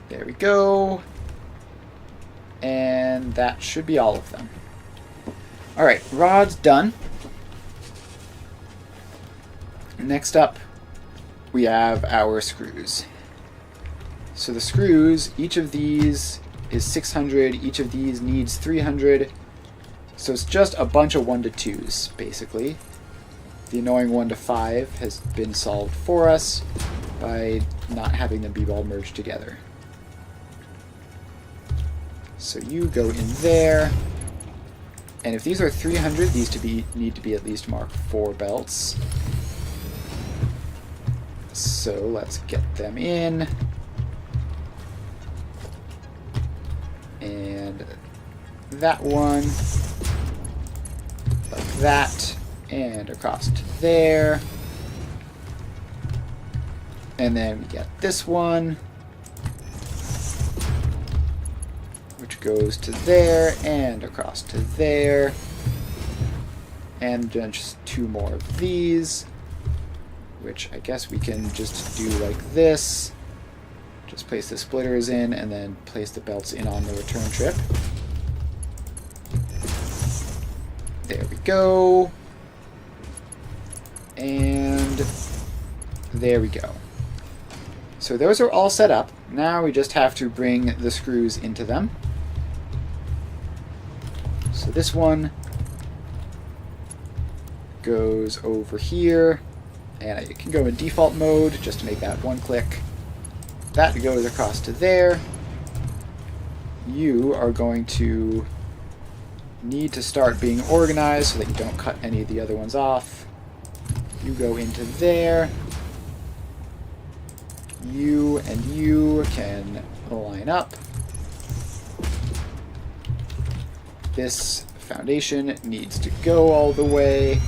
There we go. And that should be all of them. Alright, rod's done. Next up, we have our screws. So the screws, each of these is 600, each of these needs 300. So it's just a bunch of 1 to 2s, basically. The annoying 1 to 5 has been solved for us by not having them be all merged together. So you go in there. And if these are 300, these need to be at least Mark 4 belts. So let's get them in. And that one, like that, and across to there. And then we get this one, which goes to there and across to there. And then just 2 more of these, which I guess we can just do like this. Just place the splitters in and then place the belts in on the return trip. There we go. And there we go. So those are all set up. Now we just have to bring the screws into them. So this one goes over here. And it can go in default mode just to make that one click. That goes across to there. You are going to need to start being organized so that you don't cut any of the other ones off. You go into there. You and you can line up. This foundation needs to go all the way.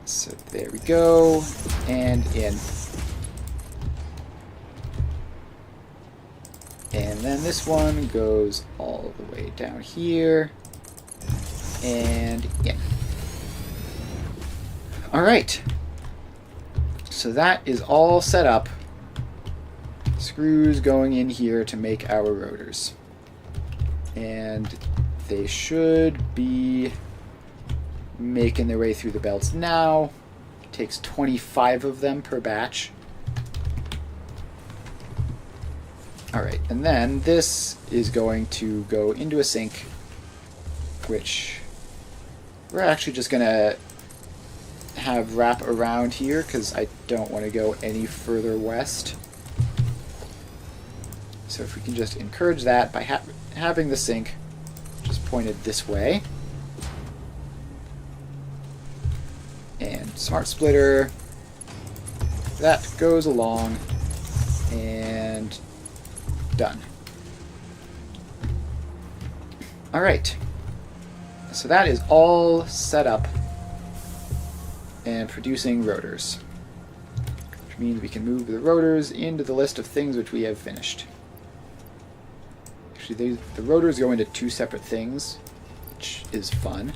So there we go, and in. And then this one goes all the way down here, and in. Alright, so that is all set up. Screws going in here to make our rotors. And they should be making their way through the belts now. It takes 25 of them per batch. Alright, and then this is going to go into a sink, which we're actually just going to have wrap around here because I don't want to go any further west. So if we can just encourage that by having the sink just pointed this way. And smart splitter That goes along, and done. Alright, so that is all set up and producing rotors, which means we can move the rotors into the list of things which we have finished. Actually, the rotors go into two separate things, which is fun.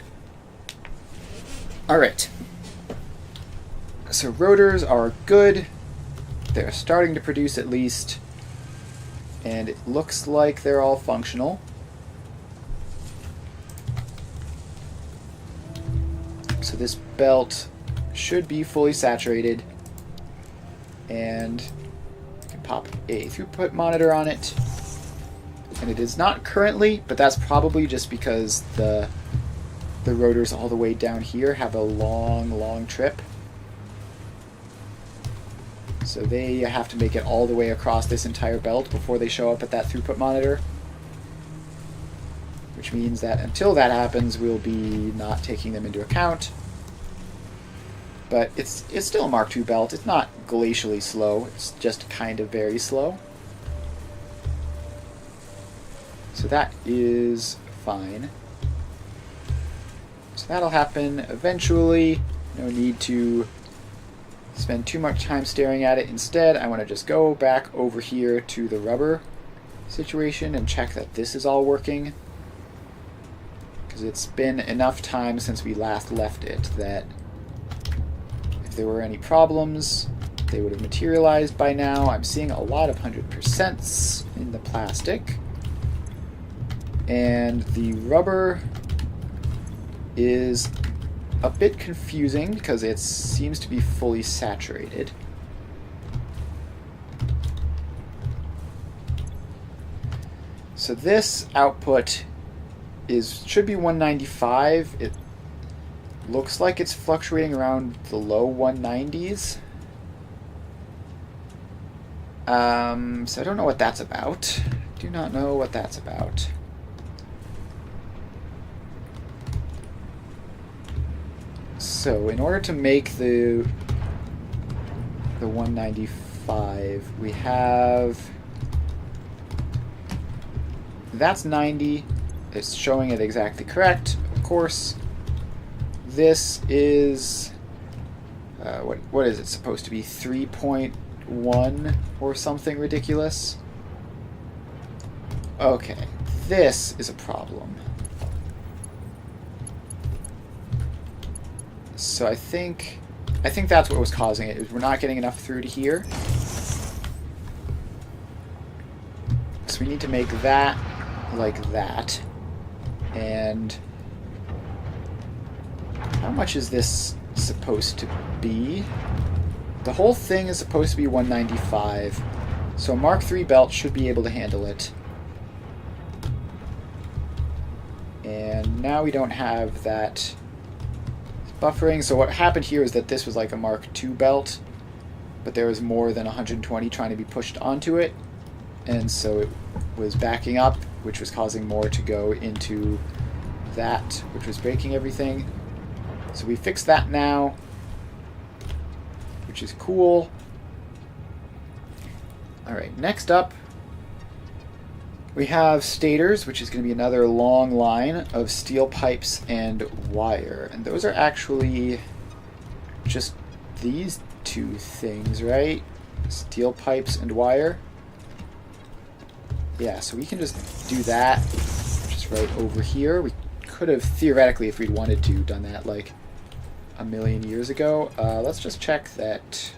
Alright, so rotors are good. They're starting to produce at least, and it looks like they're all functional. So this belt should be fully saturated, and you can pop a throughput monitor on it. And it is not currently, but that's probably just because the rotors all the way down here have a long trip. So they have to make it all the way across this entire belt before they show up at that throughput monitor. Which means that until that happens, we'll be not taking them into account. But it's still a Mark II belt. It's not glacially slow. It's just kind of very slow. So that is fine. So that'll happen eventually. No need to spend too much time staring at it. Instead, I want to just go back over here to the rubber situation and check that this is all working. Because it's been enough time since we last left it that if there were any problems, they would have materialized by now. I'm seeing a lot of 100% in the plastic. And the rubber is a bit confusing because it seems to be fully saturated. So this output should be 195. It looks like it's fluctuating around the low 190s. So I don't know what that's about. Do not know what that's about. So in order to make the 195, we have, that's 90. It's showing it exactly correct, of course. This is, what is it supposed to be, 3.1 or something ridiculous? Okay, this is a problem. So I think that's what was causing it, is we're not getting enough through to here. So we need to make that like that. And how much is this supposed to be? The whole thing is supposed to be 195. So a Mark III belt should be able to handle it. And now we don't have that buffering. So what happened here is that this was like a Mark II belt, but there was more than 120 trying to be pushed onto it. And so it was backing up, which was causing more to go into that, which was breaking everything. So we fixed that now, which is cool. Alright, next up we have stators, which is going to be another long line of steel pipes and wire. And those are actually just these two things, right? Steel pipes and wire. Yeah, so we can just do that, which is right over here. We could have, theoretically, if we'd wanted to, done that like a million years ago. Let's just check that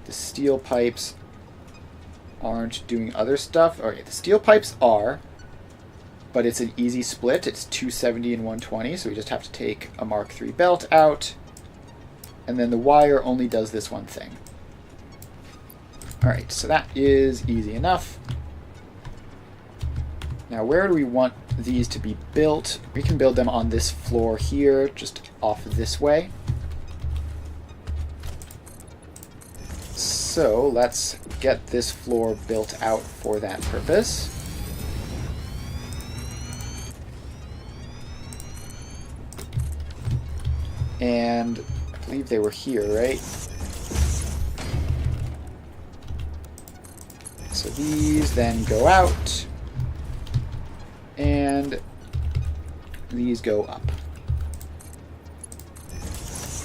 the steel pipes aren't doing other stuff. Okay, the steel pipes are, but it's an easy split. It's 270 and 120, so we just have to take a Mark III belt out, and then the wire only does this one thing. Alright, so that is easy enough. Now, where do we want these to be built? We can build them on this floor here, just off this way. So let's get this floor built out for that purpose. And I believe they were here, right? So these then go out, and these go up.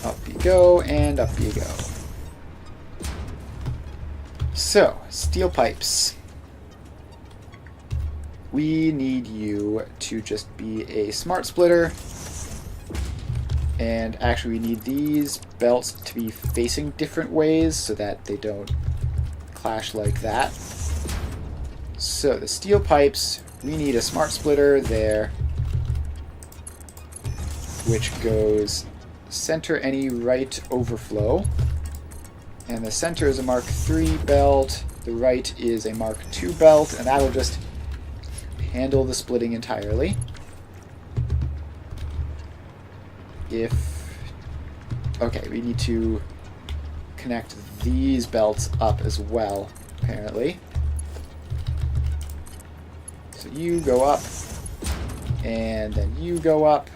Up you go, and up you go. So, steel pipes. We need you to just be a smart splitter. And actually we need these belts to be facing different ways so that they don't clash like that. So the steel pipes, we need a smart splitter there, which goes center any right overflow. And the center is a Mark III belt, the right is a Mark II belt, and that'll just handle the splitting entirely. Okay, we need to connect these belts up as well, apparently. So you go up, and then you go up.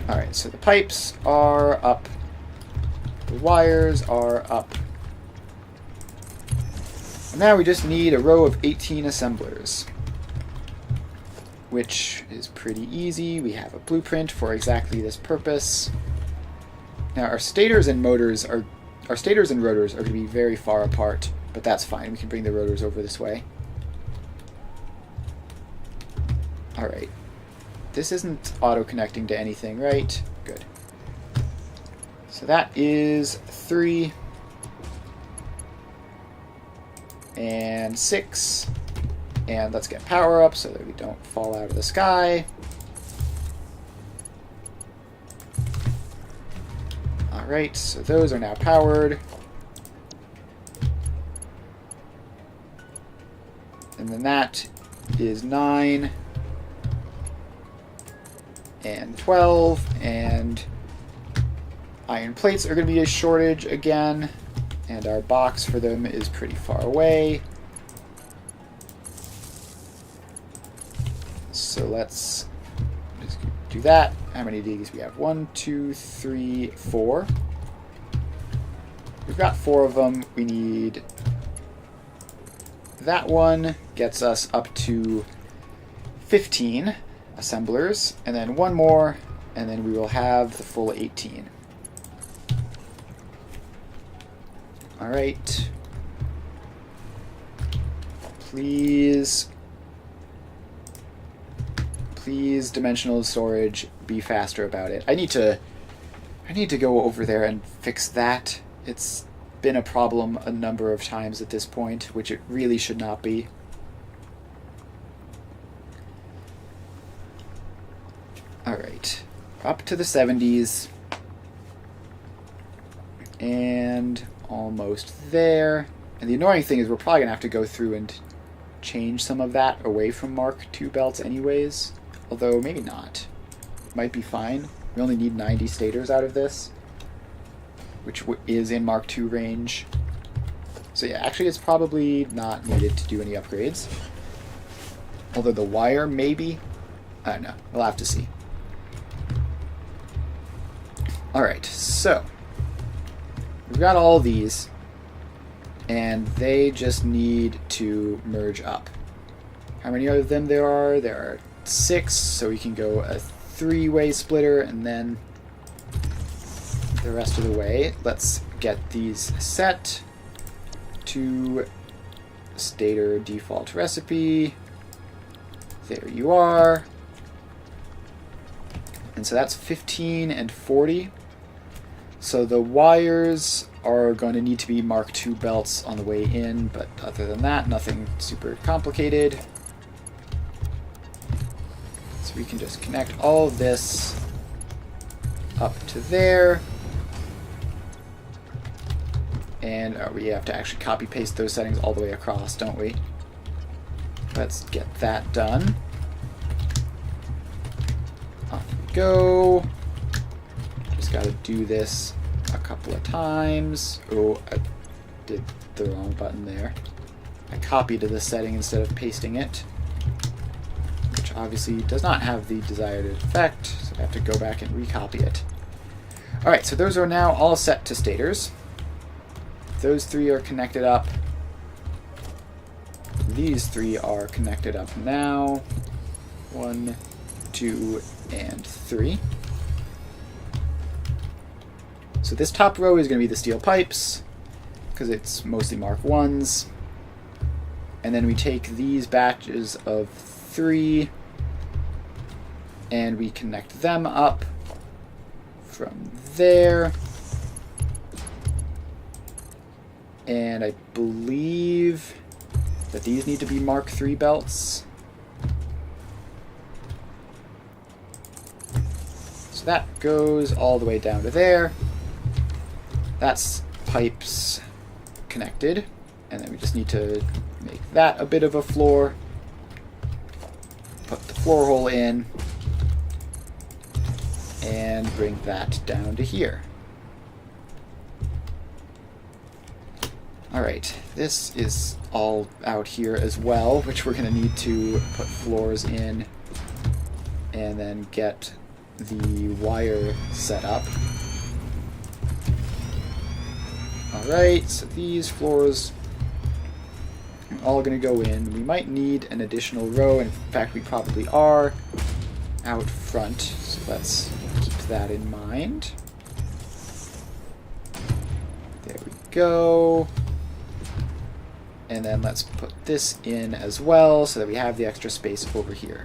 Alright, so the pipes are up. The wires are up. And now we just need a row of 18 assemblers, which is pretty easy. We have a blueprint for exactly this purpose. Now our stators and rotors are going to be very far apart, but that's fine. We can bring the rotors over this way. Alright. This isn't auto-connecting to anything, right? Good. So that is 3 and 6. And let's get power up so that we don't fall out of the sky. Alright, so those are now powered. And then that is 9 and 12, and iron plates are going to be a shortage again, and our box for them is pretty far away. So let's just do that. How many of these we have? 1, 2, 3, 4. We've got 4 of them. We need that one. Gets us up to 15 assemblers, and then one more, and then we will have the full 18. Alright. Please, dimensional storage, be faster about it. I need to go over there and fix that. It's been a problem a number of times at this point, which it really should not be. Alright, up to the 70s, and almost there. And the annoying thing is we're probably going to have to go through and change some of that away from Mark II belts anyways, although maybe not. Might be fine. We only need 90 stators out of this, which is in Mark II range. So yeah, actually it's probably not needed to do any upgrades. Although the wire, maybe? I don't know. We'll have to see. Alright, so we've got all these, and they just need to merge up. How many of them there are? There are 6, so we can go a 3-way splitter and then the rest of the way. Let's get these set to stator default recipe. There you are. And so that's 15 and 40. So the wires are going to need to be Mark II belts on the way in, but other than that, nothing super complicated. So we can just connect all of this up to there. And we have to actually copy paste those settings all the way across, don't we? Let's get that done. Off we go. Just got to do this a couple of times. Oh, I did the wrong button there. I copied the setting instead of pasting it, which obviously does not have the desired effect, so I have to go back and recopy it. Alright, so those are now all set to stators. those three are connected up. These three are connected up now. 1, 2, and 3. So this top row is going to be the steel pipes, because it's mostly Mark 1s. And then we take these batches of 3, and we connect them up from there. And I believe that these need to be Mark 3 belts. So that goes all the way down to there. That's pipes connected. And then we just need to make that a bit of a floor. Put the floor hole in. And bring that down to here. Alright, this is all out here as well, which we're going to need to put floors in and then get the wire set up. Alright, so these floors are all going to go in. We might need an additional row, and in fact we probably are out front, so let's keep that in mind. There we go. And then let's put this in as well so that we have the extra space over here.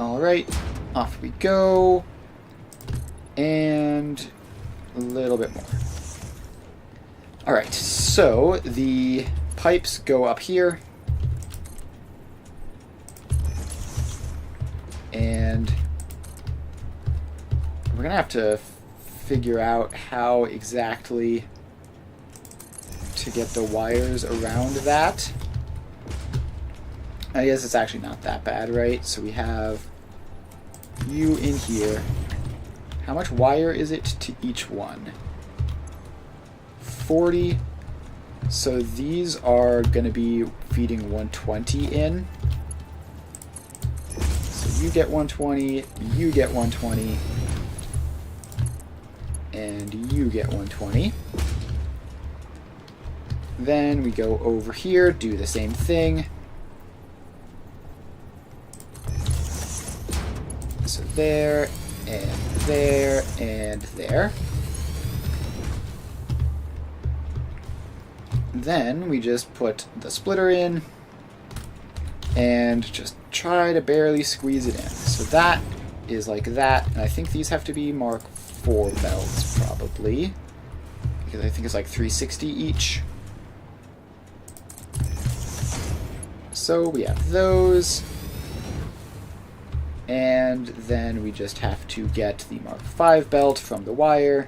Alright, off we go. And a little bit more. Alright, so the pipes go up here. And we're going to have to figure out how exactly to get the wires around that. I guess it's actually not that bad, right? So we have you in here. How much wire is it to each one? 40. So these are going to be feeding 120 in. So you get 120, you get 120, and you get 120. Then we go over here, do the same thing. So there, and there, and there. Then we just put the splitter in and just try to barely squeeze it in. So that is like that, and I think these have to be Mark 4 belts probably, because I think it's like 360 each. So we have those, and then we just have to get the Mark 5 belt from the wire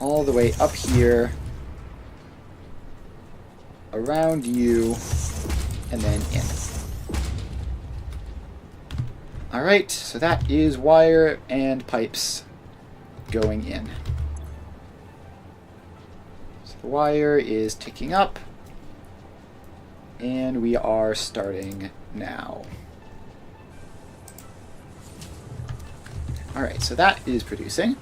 all the way up here, around you, and then in. Alright, so that is wire and pipes going in. So the wire is ticking up. And we are starting now. Alright, so that is producing.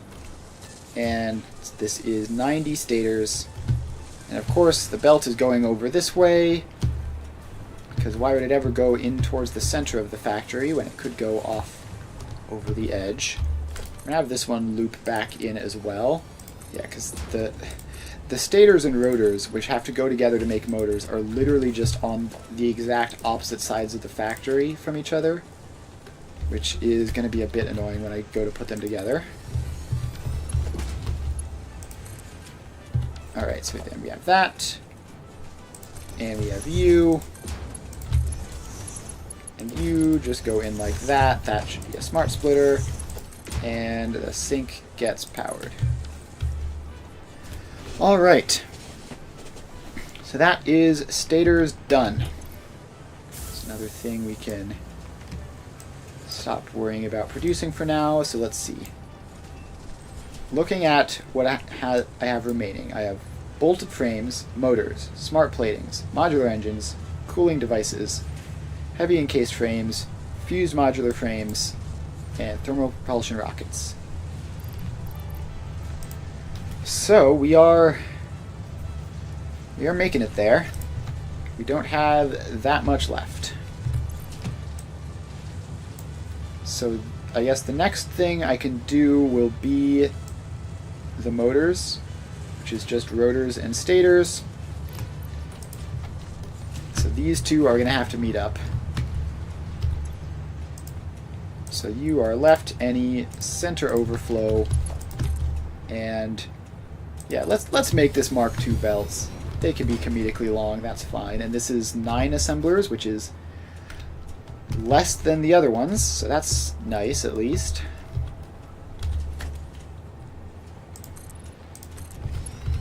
And this is 90 stators. And of course, the belt is going over this way, because why would it ever go in towards the center of the factory when it could go off over the edge? We're going to have this one loop back in as well. Yeah, because the stators and rotors, which have to go together to make motors, are literally just on the exact opposite sides of the factory from each other, which is going to be a bit annoying when I go to put them together. Alright, so then we have that, and we have you, and you just go in like that. That should be a smart splitter, and the sink gets powered. Alright, so that is stators done. It's another thing we can stop worrying about producing for now, so let's see. Looking at what I have remaining, I have bolted frames, motors, smart platings, modular engines, cooling devices, heavy encased frames, fused modular frames, and thermal propulsion rockets. So we are making it there. We don't have that much left. So I guess the next thing I can do will be the motors, which is just rotors and stators. So these two are going to have to meet up. So you are left any center overflow, and yeah, let's make this Mark II belts. They can be comedically long, that's fine. And this is 9 assemblers, which is less than the other ones, so that's nice at least.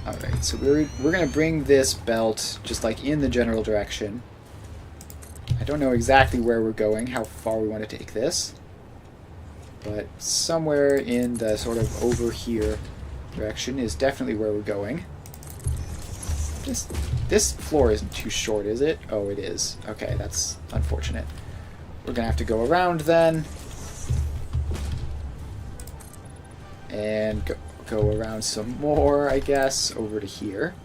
Alright, so we're going to bring this belt just like in the general direction. I don't know exactly where we're going, how far we want to take this, but somewhere in the sort of over here direction is definitely where we're going. This floor isn't too short, is it? Oh, it is. Okay, that's unfortunate. We're going to have to go around then. And go around some more, I guess, over to here.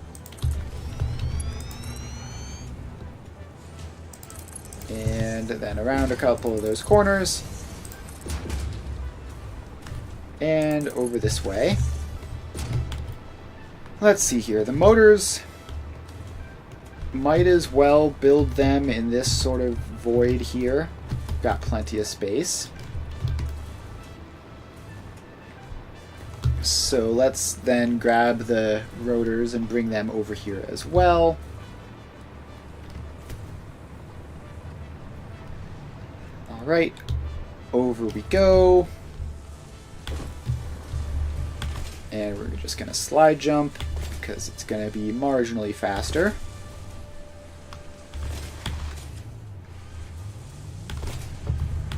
And then around a couple of those corners. And over this way. Let's see here. The motors, might as well build them in this sort of void here. Got plenty of space. So let's then grab the rotors and bring them over here as well. Alright, over we go. And we're just going to slide jump because it's going to be marginally faster.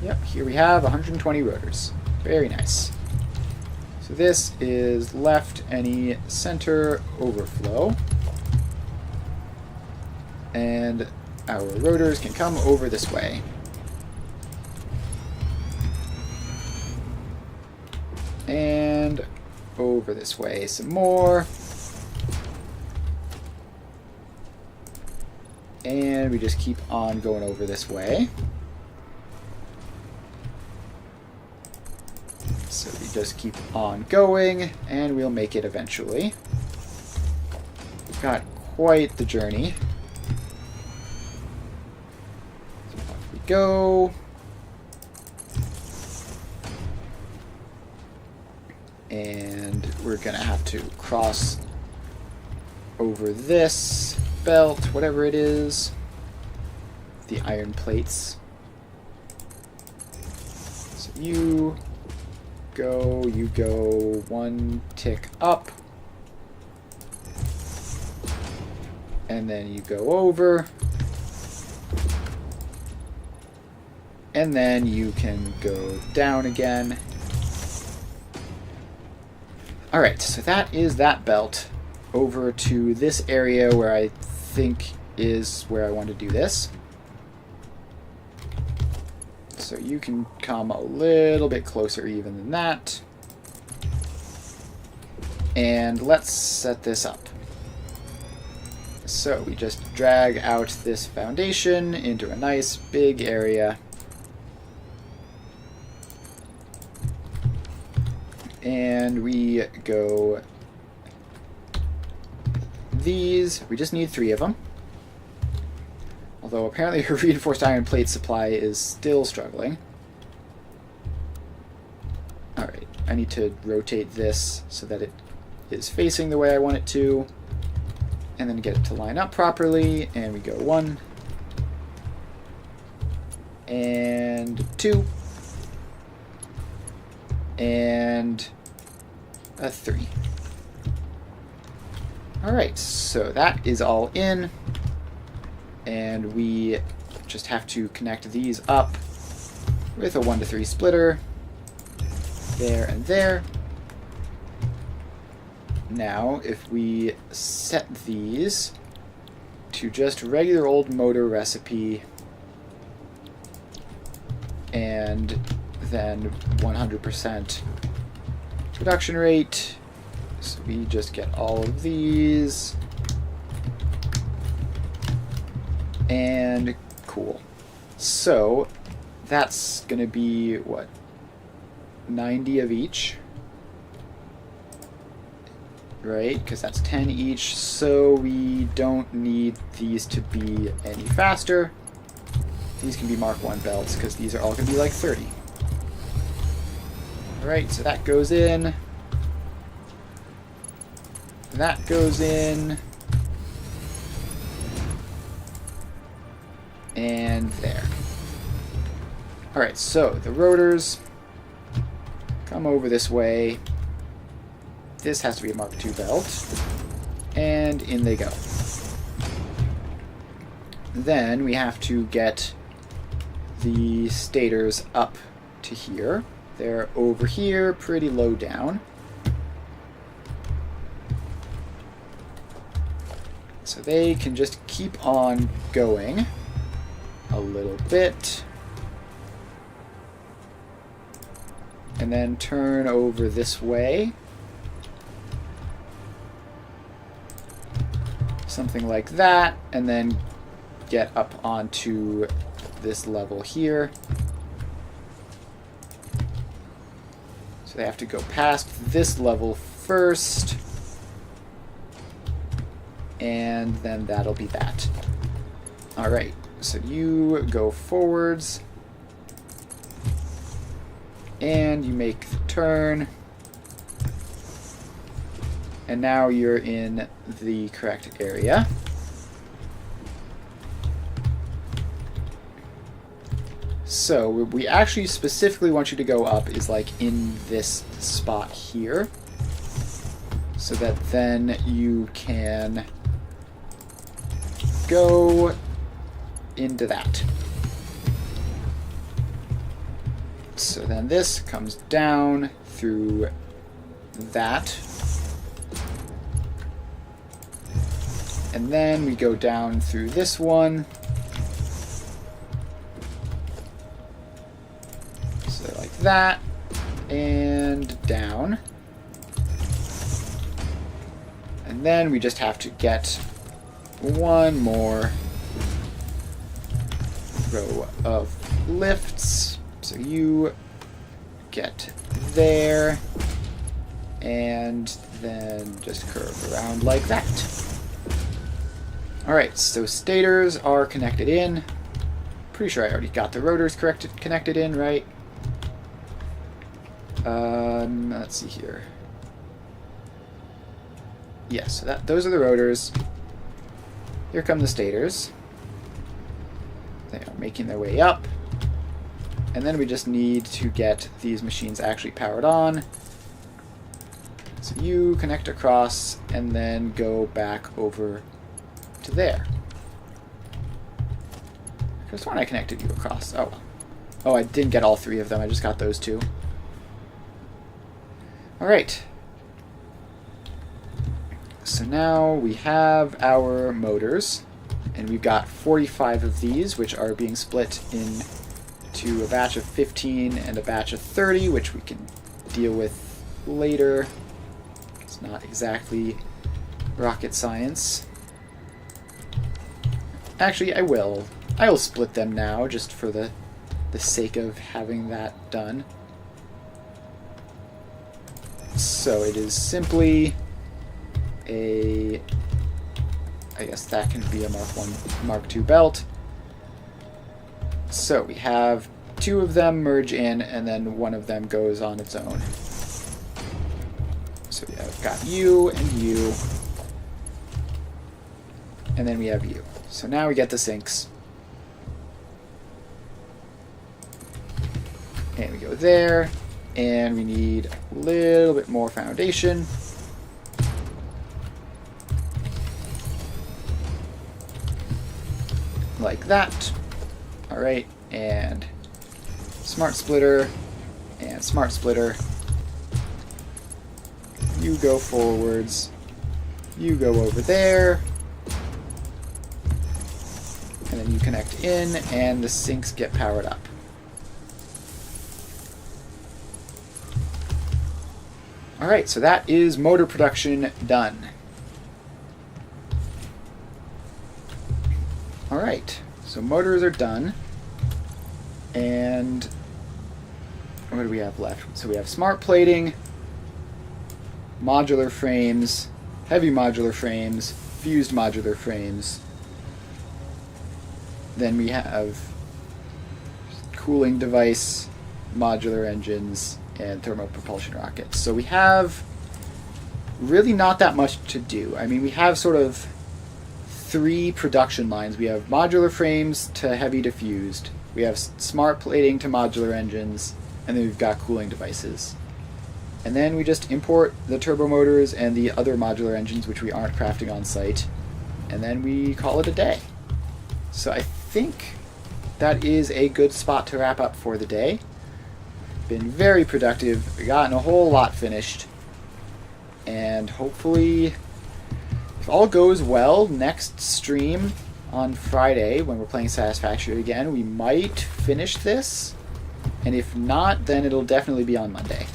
Yep, here we have 120 rotors. Very nice. So this is left any center overflow. And our rotors can come over this way. And over this way some more. And we just keep on going over this way. So we just keep on going, and we'll make it eventually. We've got quite the journey. So off we go. And we're going to have to cross over this belt, whatever it is. The iron plates. So you go one tick up. And then you go over. And then you can go down again. Alright, so that is that belt over to this area where I think is where I want to do this. So you can come a little bit closer even than that. And let's set this up. So we just drag out this foundation into a nice big area. And we go these. We just need 3 of them. Although apparently her reinforced iron plate supply is still struggling. Alright, I need to rotate this so that it is facing the way I want it to. And then get it to line up properly. And we go 1. And 2. And a 3. Alright, so that is all in. And we just have to connect these up with a 1 to 3 splitter. There and there. Now, if we set these to just regular old motor recipe and then 100% production rate, So we just get all of these. And cool. So that's going to be, what, 90 of each? Right, because that's 10 each, so we don't need these to be any faster. These can be Mark 1 belts, because these are all going to be like 30. Alright, so that goes in. That goes in. And there. Alright, so the rotors come over this way. This has to be a Mark II belt. And in they go. Then we have to get the stators up to here. They're over here, pretty low down. So they can just keep on going a little bit. And then turn over this way. Something like that, and then get up onto this level here. So they have to go past this level first, and then that'll be that. Alright, so you go forwards, and you make the turn. And now you're in the correct area. So we actually specifically want you to go up is like in this spot here. So that then you can go into that. So then this comes down through that. And then we go down through this one. So like that. And down. And then we just have to get one more row of lifts. So you get there. And then just curve around like that. Alright, so stators are connected in. Pretty sure I already got the rotors connected in, right? Let's see here. Yes, so those are the rotors. Here come the stators. They are making their way up. And then we just need to get these machines actually powered on. So you connect across and then go back over to there. I just when I connected you across. Oh. Oh, I didn't get all three of them. I just got those two. Alright. So now we have our motors. And we've got 45 of these, which are being split into a batch of 15 and a batch of 30, which we can deal with later. It's not exactly rocket science. Actually, I will split them now, just for the sake of having that done. So it is simply a... I guess that can be a Mark 1, Mark II belt. So we have two of them merge in, and then one of them goes on its own. So we have got you and you. And then we have you. So now we get the sinks. And we go there. And we need a little bit more foundation. Like that. Alright, and smart splitter, and smart splitter. You go forwards. You go over there. And then you connect in, and the sinks get powered up. Alright, so that is motor production done. Alright, so motors are done. And what do we have left? So we have smart plating, modular frames, heavy modular frames, fused modular frames. Then we have cooling device, modular engines, and thermal propulsion rockets. So we have really not that much to do. I mean, we have sort of 3 production lines. We have modular frames to heavy to fused. We have smart plating to modular engines, and then we've got cooling devices. And then we just import the turbo motors and the other modular engines, which we aren't crafting on site, and then we call it a day. So I think that is a good spot to wrap up for the day. Been very productive, gotten a whole lot finished, and hopefully, if all goes well, next stream on Friday, when we're playing Satisfactory again, we might finish this, and if not, then it'll definitely be on Monday.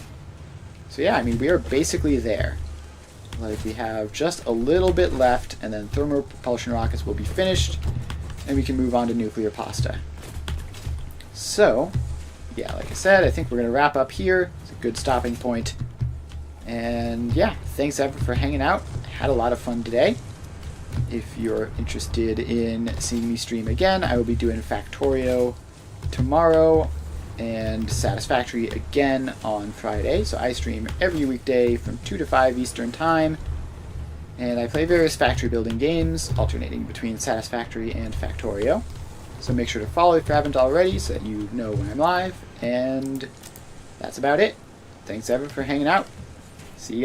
So yeah, I mean, we are basically there. Like, we have just a little bit left, and then thermal propulsion rockets will be finished, and we can move on to nuclear pasta. So, yeah, like I said, I think we're going to wrap up here. It's a good stopping point. And yeah, thanks everyone for hanging out. Had a lot of fun today. If you're interested in seeing me stream again, I will be doing Factorio tomorrow and Satisfactory again on Friday. So I stream every weekday from 2 to 5 Eastern Time. And I play various factory building games, alternating between Satisfactory and Factorio. So make sure to follow if you haven't already so that you know when I'm live. And that's about it. Thanks everyone for hanging out. See ya.